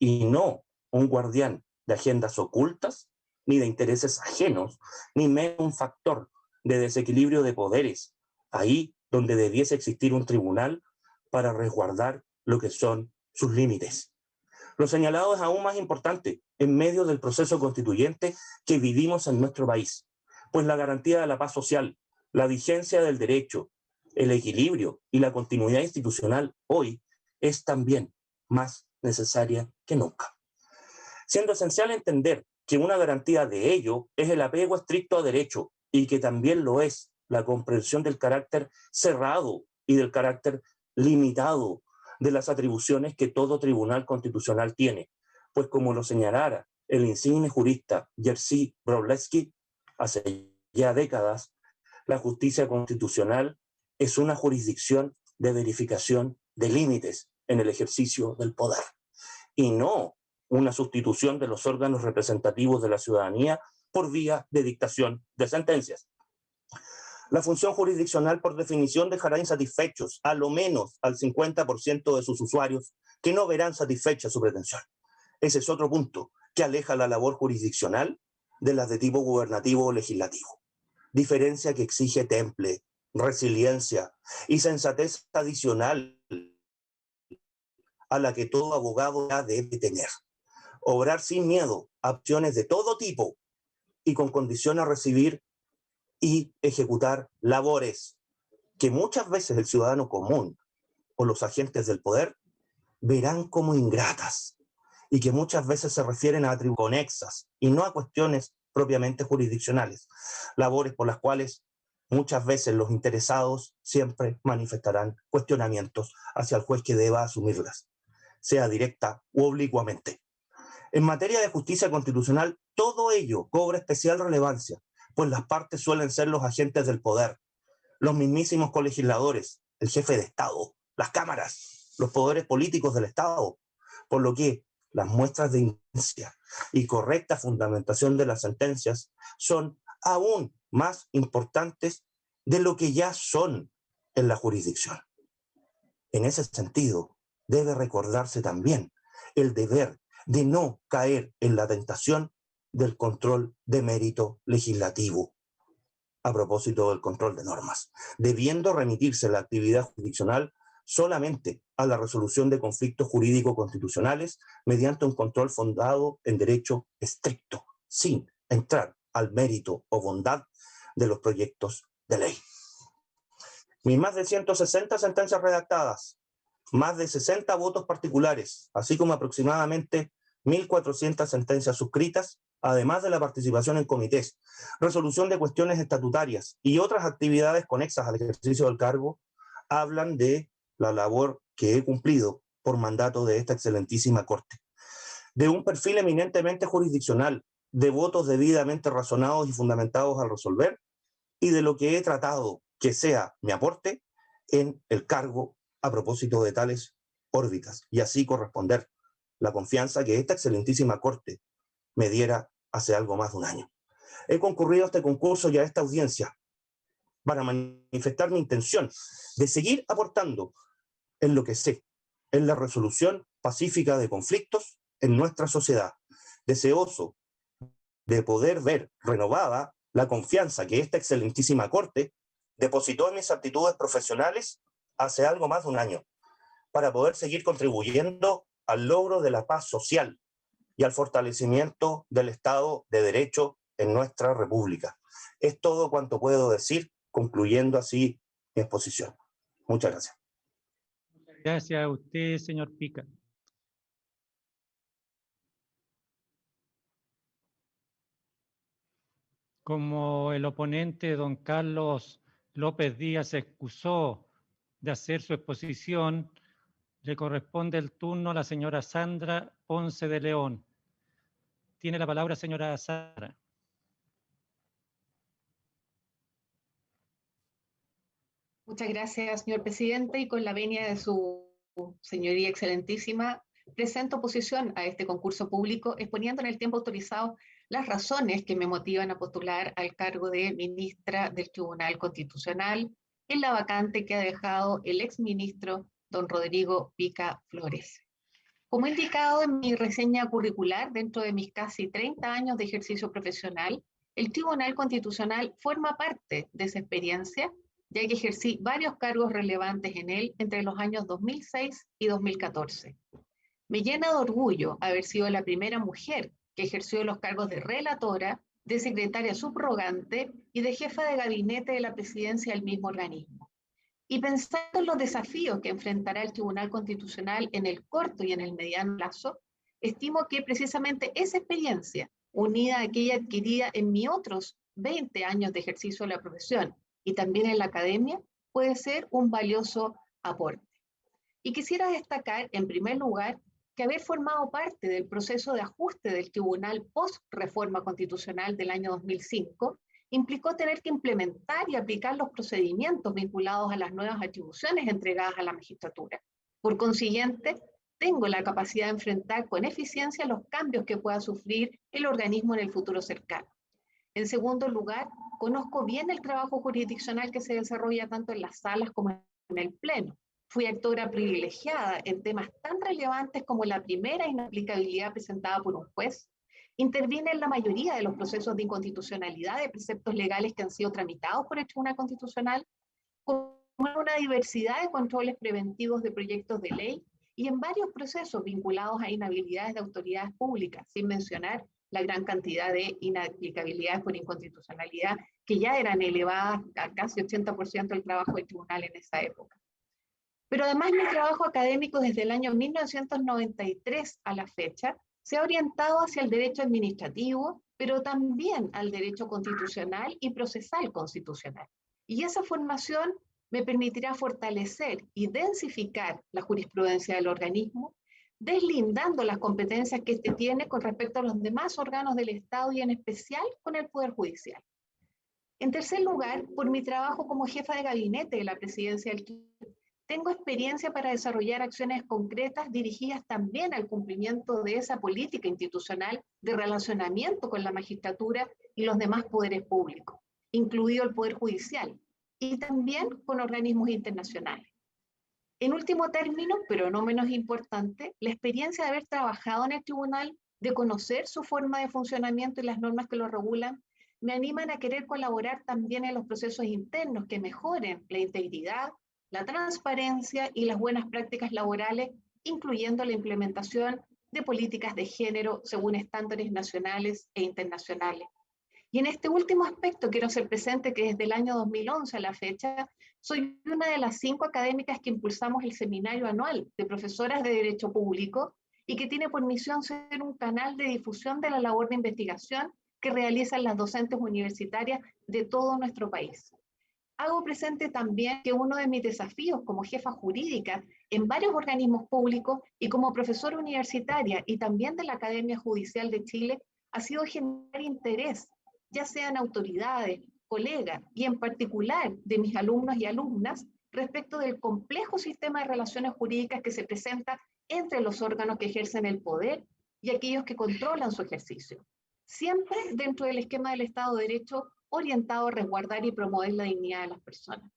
y no un guardián de agendas ocultas ni de intereses ajenos, ni menos un factor de desequilibrio de poderes, ahí donde debiese existir un tribunal para resguardar lo que son sus límites. Lo señalado es aún más importante en medio del proceso constituyente que vivimos en nuestro país, pues la garantía de la paz social, la vigencia del derecho, el equilibrio y la continuidad institucional hoy es también más necesaria que nunca. Siendo esencial entender que una garantía de ello es el apego estricto a derecho y que también lo es la comprensión del carácter cerrado y del carácter limitado de las atribuciones que todo tribunal constitucional tiene, pues como lo señalara el insigne jurista Jerzy Wroblewski hace ya décadas, la justicia constitucional es una jurisdicción de verificación de límites en el ejercicio del poder y no una sustitución de los órganos representativos de la ciudadanía por vía de dictación de sentencias. La función jurisdiccional, por definición, dejará insatisfechos a lo menos al 50% de sus usuarios que no verán satisfecha su pretensión. Ese es otro punto que aleja la labor jurisdiccional de las de tipo gubernativo o legislativo. Diferencia que exige temple, resiliencia y sensatez adicional a la que todo abogado debe tener. Obrar sin miedo a acciones de todo tipo y con condición a recibir y ejecutar labores que muchas veces el ciudadano común o los agentes del poder verán como ingratas y que muchas veces se refieren a atribuciones conexas y no a cuestiones propiamente jurisdiccionales, labores por las cuales Muchas veces los interesados siempre manifestarán cuestionamientos hacia el juez que deba asumirlas, sea directa u oblicuamente. En materia de justicia constitucional, todo ello cobra especial relevancia, pues las partes suelen ser los agentes del poder, los mismísimos colegisladores, el jefe de Estado, las cámaras, los poderes políticos del Estado, por lo que las muestras de inocencia y correcta fundamentación de las sentencias son aún más importantes de lo que ya son en la jurisdicción. En ese sentido, debe recordarse también el deber de no caer en la tentación del control de mérito legislativo. A propósito del control de normas, debiendo remitirse la actividad jurisdiccional solamente a la resolución de conflictos jurídico-constitucionales mediante un control fundado en derecho estricto, sin entrar al mérito o bondad de los proyectos de ley. Mis más de 160 sentencias redactadas, más de 60 votos particulares, así como aproximadamente 1.400 sentencias suscritas, además de la participación en comités, resolución de cuestiones estatutarias y otras actividades conexas al ejercicio del cargo, hablan de la labor que he cumplido por mandato de esta excelentísima Corte, de un perfil eminentemente jurisdiccional, de votos debidamente razonados y fundamentados al resolver, y de lo que he tratado que sea mi aporte en el cargo a propósito de tales órbitas, y así corresponder la confianza que esta excelentísima Corte me diera hace algo más de un año. He concurrido a este concurso y a esta audiencia para manifestar mi intención de seguir aportando en lo que sé, en la resolución pacífica de conflictos en nuestra sociedad, deseoso de poder ver renovada la confianza que esta excelentísima Corte depositó en mis aptitudes profesionales hace algo más de un año, para poder seguir contribuyendo al logro de la paz social y al fortalecimiento del Estado de Derecho en nuestra República. Es todo cuanto puedo decir, concluyendo así mi exposición. Muchas gracias. Gracias a usted, señor Pica. Como el oponente, don Carlos López Díaz, se excusó de hacer su exposición, le corresponde el turno a la señora Sandra Ponce de León. Tiene la palabra, señora Sandra. Muchas gracias, señor presidente, y con la venia de su señoría excelentísima, presento oposición a este concurso público, exponiendo en el tiempo autorizado las razones que me motivan a postular al cargo de ministra del Tribunal Constitucional en la vacante que ha dejado el exministro don Rodrigo Pica Flores. Como he indicado en mi reseña curricular, dentro de mis casi 30 años de ejercicio profesional, el Tribunal Constitucional forma parte de esa experiencia, ya que ejercí varios cargos relevantes en él entre los años 2006 y 2014. Me llena de orgullo haber sido la primera mujer que ejerció los cargos de relatora, de secretaria subrogante y de jefa de gabinete de la presidencia del mismo organismo. Y pensando en los desafíos que enfrentará el Tribunal Constitucional en el corto y en el mediano plazo, estimo que precisamente esa experiencia, unida a aquella adquirida en mis otros 20 años de ejercicio de la profesión y también en la academia, puede ser un valioso aporte. Y quisiera destacar, en primer lugar, que haber formado parte del proceso de ajuste del Tribunal post-reforma constitucional del año 2005 implicó tener que implementar y aplicar los procedimientos vinculados a las nuevas atribuciones entregadas a la magistratura. Por consiguiente, tengo la capacidad de enfrentar con eficiencia los cambios que pueda sufrir el organismo en el futuro cercano. En segundo lugar, conozco bien el trabajo jurisdiccional que se desarrolla tanto en las salas como en el pleno. Fui actora privilegiada en temas tan relevantes como la primera inaplicabilidad presentada por un juez. Interviene en la mayoría de los procesos de inconstitucionalidad de preceptos legales que han sido tramitados por el Tribunal Constitucional, como en una diversidad de controles preventivos de proyectos de ley y en varios procesos vinculados a inhabilidades de autoridades públicas, sin mencionar la gran cantidad de inaplicabilidades por inconstitucionalidad que ya eran elevadas a casi 80% del trabajo del tribunal en esa época. Pero además mi trabajo académico desde el año 1993 a la fecha se ha orientado hacia el derecho administrativo, pero también al derecho constitucional y procesal constitucional. Y esa formación me permitirá fortalecer y densificar la jurisprudencia del organismo, deslindando las competencias que éste tiene con respecto a los demás órganos del Estado y en especial con el Poder Judicial. En tercer lugar, por mi trabajo como jefa de gabinete de la Presidencia del Chile, tengo experiencia para desarrollar acciones concretas dirigidas también al cumplimiento de esa política institucional de relacionamiento con la magistratura y los demás poderes públicos, incluido el Poder Judicial, y también con organismos internacionales. En último término, pero no menos importante, la experiencia de haber trabajado en el tribunal, de conocer su forma de funcionamiento y las normas que lo regulan, me animan a querer colaborar también en los procesos internos que mejoren la integridad, la transparencia y las buenas prácticas laborales, incluyendo la implementación de políticas de género según estándares nacionales e internacionales. Y en este último aspecto quiero hacer presente que desde el año 2011 a la fecha, soy una de las 5 académicas que impulsamos el seminario anual de profesoras de Derecho Público y que tiene por misión ser un canal de difusión de la labor de investigación que realizan las docentes universitarias de todo nuestro país. Hago presente también que uno de mis desafíos como jefa jurídica en varios organismos públicos y como profesora universitaria y también de la Academia Judicial de Chile ha sido generar interés, ya sean autoridades, colegas y en particular de mis alumnos y alumnas, respecto del complejo sistema de relaciones jurídicas que se presenta entre los órganos que ejercen el poder y aquellos que controlan su ejercicio, siempre dentro del esquema del Estado de Derecho orientado a resguardar y promover la dignidad de las personas.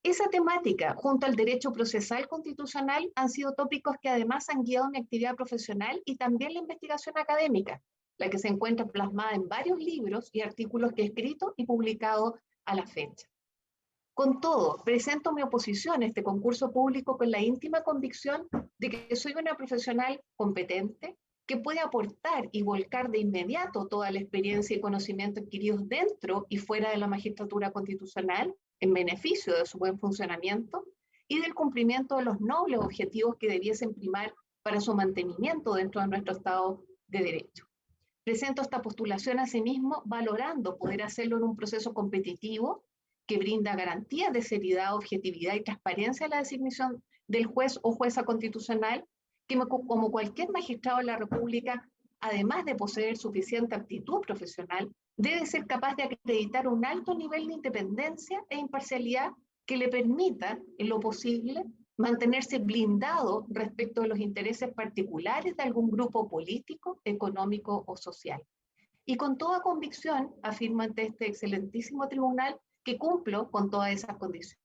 Esa temática, junto al derecho procesal constitucional, han sido tópicos que además han guiado mi actividad profesional y también la investigación académica, la que se encuentra plasmada en varios libros y artículos que he escrito y publicado a la fecha. Con todo, presento mi oposición a este concurso público con la íntima convicción de que soy una profesional competente, que puede aportar y volcar de inmediato toda la experiencia y conocimiento adquiridos dentro y fuera de la magistratura constitucional en beneficio de su buen funcionamiento y del cumplimiento de los nobles objetivos que debiesen primar para su mantenimiento dentro de nuestro Estado de Derecho. Presento esta postulación asimismo valorando poder hacerlo en un proceso competitivo que brinda garantías de seriedad, objetividad y transparencia a la designación del juez o jueza constitucional, que como cualquier magistrado de la República, además de poseer suficiente aptitud profesional, debe ser capaz de acreditar un alto nivel de independencia e imparcialidad que le permita, en lo posible, mantenerse blindado respecto de los intereses particulares de algún grupo político, económico o social. Y con toda convicción afirmo ante este excelentísimo tribunal que cumplo con todas esas condiciones.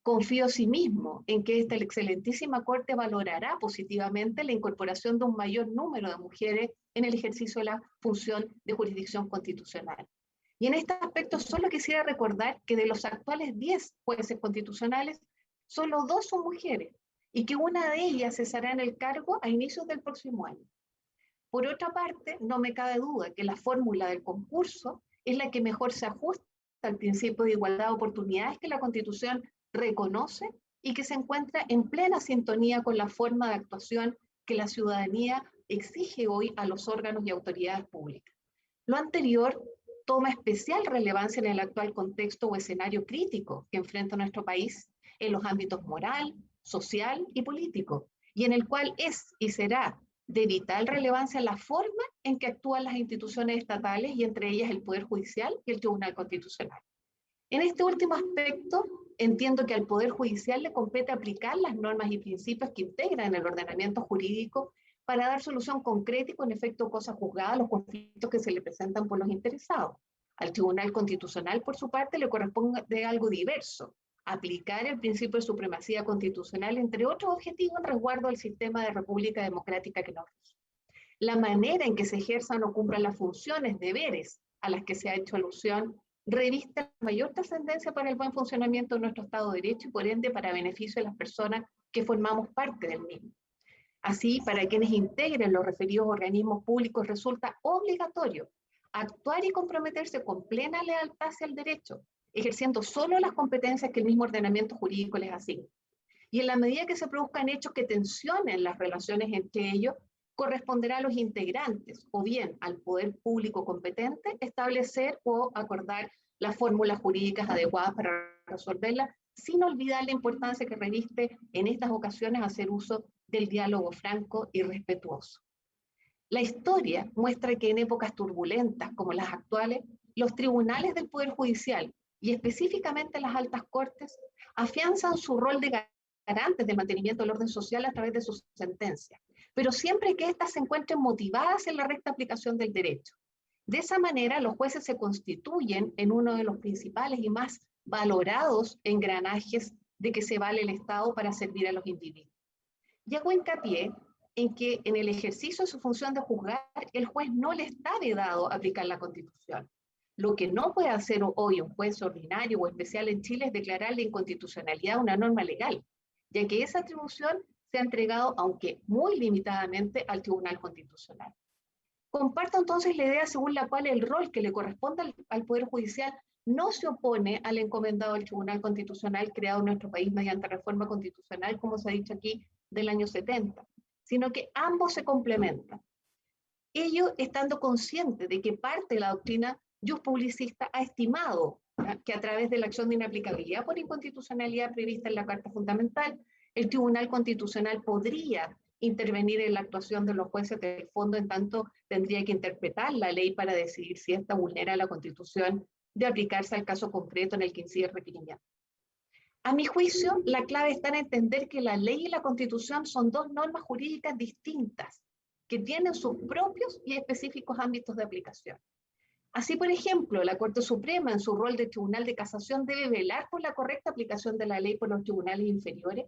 Confío asimismo en que esta excelentísima Corte valorará positivamente la incorporación de un mayor número de mujeres en el ejercicio de la función de jurisdicción constitucional. Y en este aspecto solo quisiera recordar que de los actuales 10 jueces constitucionales, solo 2 son mujeres y que una de ellas cesará en el cargo a inicios del próximo año. Por otra parte, no me cabe duda que la fórmula del concurso es la que mejor se ajusta al principio de igualdad de oportunidades que la Constitución reconoce y que se encuentra en plena sintonía con la forma de actuación que la ciudadanía exige hoy a los órganos y autoridades públicas. Lo anterior toma especial relevancia en el actual contexto o escenario crítico que enfrenta nuestro país en los ámbitos moral, social y político, y en el cual es y será de vital relevancia la forma en que actúan las instituciones estatales y entre ellas el Poder Judicial y el Tribunal Constitucional. En este último aspecto, entiendo que al Poder Judicial le compete aplicar las normas y principios que integran el ordenamiento jurídico para dar solución concreta y con efecto cosa juzgada a los conflictos que se le presentan por los interesados. Al Tribunal Constitucional, por su parte, le corresponde algo diverso, aplicar el principio de supremacía constitucional, entre otros objetivos, en resguardo al sistema de república democrática que nos rige. La manera en que se ejerzan o cumplan las funciones, deberes a las que se ha hecho alusión, reviste mayor trascendencia para el buen funcionamiento de nuestro Estado de Derecho y por ende para beneficio de las personas que formamos parte del mismo. Así, para quienes integren los referidos organismos públicos resulta obligatorio actuar y comprometerse con plena lealtad hacia el derecho, ejerciendo solo las competencias que el mismo ordenamiento jurídico les asigna. Y en la medida que se produzcan hechos que tensionen las relaciones entre ellos, corresponderá a los integrantes o bien al poder público competente establecer o acordar las fórmulas jurídicas adecuadas para resolverla, sin olvidar la importancia que reviste en estas ocasiones hacer uso del diálogo franco y respetuoso. La historia muestra que en épocas turbulentas como las actuales, los tribunales del Poder Judicial, y específicamente las altas cortes, afianzan su rol de garantes del mantenimiento del orden social a través de sus sentencias, pero siempre que éstas se encuentren motivadas en la recta aplicación del derecho. De esa manera, los jueces se constituyen en uno de los principales y más valorados engranajes de que se vale el Estado para servir a los individuos. Y hago hincapié en que en el ejercicio de su función de juzgar, el juez no le está vedado aplicar la Constitución. Lo que no puede hacer hoy un juez ordinario o especial en Chile es declarar la inconstitucionalidad de una norma legal, ya que esa atribución se ha entregado, aunque muy limitadamente, al Tribunal Constitucional. Comparto entonces la idea según la cual el rol que le corresponde al Poder Judicial no se opone al encomendado del Tribunal Constitucional creado en nuestro país mediante reforma constitucional, como se ha dicho aquí, del año 70, sino que ambos se complementan. Ello estando consciente de que parte de la doctrina Publicista ha estimado que a través de la acción de inaplicabilidad por inconstitucionalidad prevista en la Carta Fundamental, el Tribunal Constitucional podría intervenir en la actuación de los jueces del fondo, en tanto tendría que interpretar la ley para decidir si ésta vulnera la Constitución de aplicarse al caso concreto en el que incide el requerimiento. A mi juicio, la clave está en entender que la ley y la Constitución son dos normas jurídicas distintas, que tienen sus propios y específicos ámbitos de aplicación. Así, por ejemplo, la Corte Suprema, en su rol de tribunal de casación, debe velar por la correcta aplicación de la ley por los tribunales inferiores,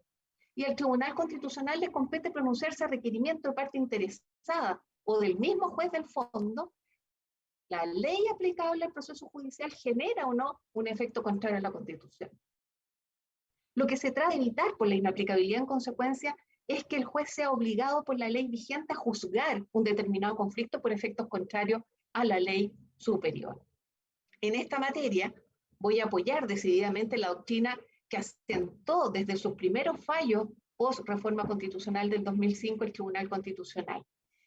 y al Tribunal Constitucional le compete pronunciarse a requerimiento de parte interesada o del mismo juez del fondo, la ley aplicable al proceso judicial genera o no un efecto contrario a la Constitución. Lo que se trata de evitar por la inaplicabilidad en consecuencia es que el juez sea obligado por la ley vigente a juzgar un determinado conflicto por efectos contrarios a la ley superior. En esta materia voy a apoyar decididamente la doctrina que asentó desde sus primeros fallos post-reforma constitucional del 2005 el Tribunal Constitucional,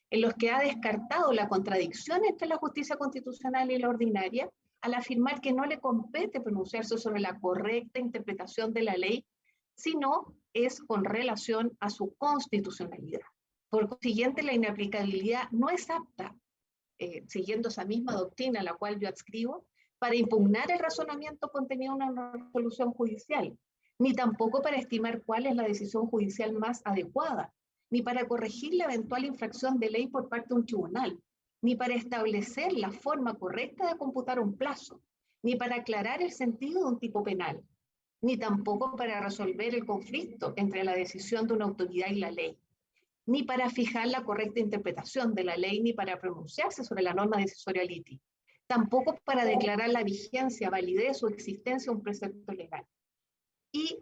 en los que ha descartado la contradicción entre la justicia constitucional y la ordinaria, al afirmar que no le compete pronunciarse sobre la correcta interpretación de la ley, sino es con relación a su constitucionalidad. Por consiguiente, la inaplicabilidad no es apta, siguiendo esa misma doctrina a la cual yo adscribo, para impugnar el razonamiento contenido en una resolución judicial, ni tampoco para estimar cuál es la decisión judicial más adecuada, ni para corregir la eventual infracción de ley por parte de un tribunal, ni para establecer la forma correcta de computar un plazo, ni para aclarar el sentido de un tipo penal, ni tampoco para resolver el conflicto entre la decisión de una autoridad y la ley, ni para fijar la correcta interpretación de la ley, ni para pronunciarse sobre la norma decisoria liti, tampoco para declarar la vigencia, validez o existencia de un precepto legal. Y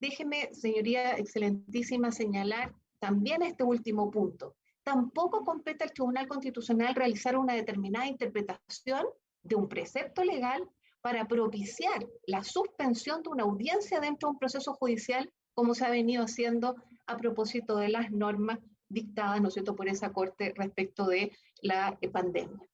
déjeme, señoría excelentísima, señalar también este último punto. Tampoco compete al Tribunal Constitucional realizar una determinada interpretación de un precepto legal para propiciar la suspensión de una audiencia dentro de un proceso judicial, como se ha venido haciendo a propósito de las normas dictadas, ¿no es cierto?, por esa Corte respecto de la pandemia.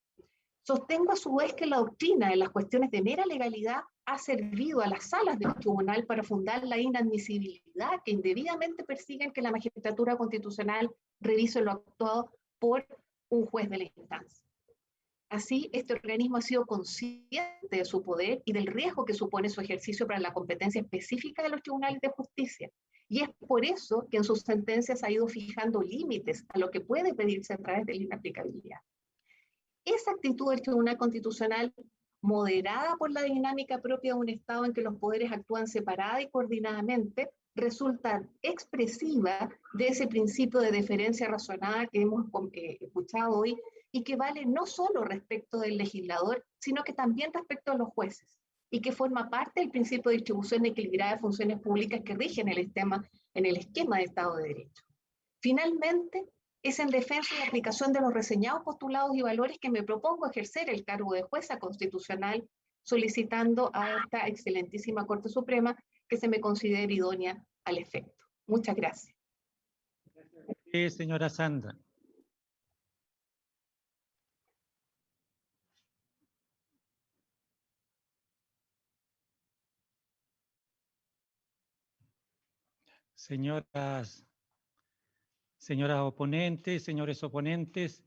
Sostengo a su vez que la doctrina en las cuestiones de mera legalidad ha servido a las salas del tribunal para fundar la inadmisibilidad que indebidamente persiguen que la magistratura constitucional revise lo actuado por un juez de la instancia. Así, este organismo ha sido consciente de su poder y del riesgo que supone su ejercicio para la competencia específica de los tribunales de justicia. Y es por eso que en sus sentencias ha ido fijando límites a lo que puede pedirse a través de la inaplicabilidad. Esa actitud del Tribunal Constitucional, moderada por la dinámica propia de un Estado en que los poderes actúan separada y coordinadamente, resulta expresiva de ese principio de deferencia razonada que hemos escuchado hoy y que vale no solo respecto del legislador, sino que también respecto de los jueces, y que forma parte del principio de distribución equilibrada de funciones públicas que rigen el esquema de Estado de Derecho. Finalmente, es en defensa y aplicación de los reseñados postulados y valores que me propongo ejercer el cargo de jueza constitucional, solicitando a esta excelentísima Corte Suprema que se me considere idónea al efecto. Muchas gracias. Señora Sandra. señoras oponentes, señores oponentes,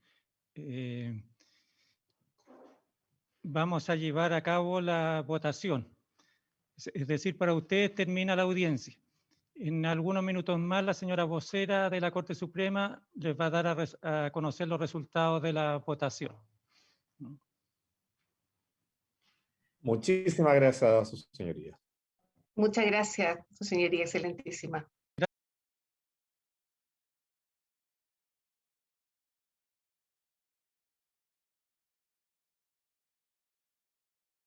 vamos a llevar a cabo la votación. Es decir, para ustedes termina la audiencia. En algunos minutos más, la señora vocera de la Corte Suprema les va a dar a conocer los resultados de la votación. Muchísimas gracias a su señoría. Muchas gracias, su señoría excelentísima.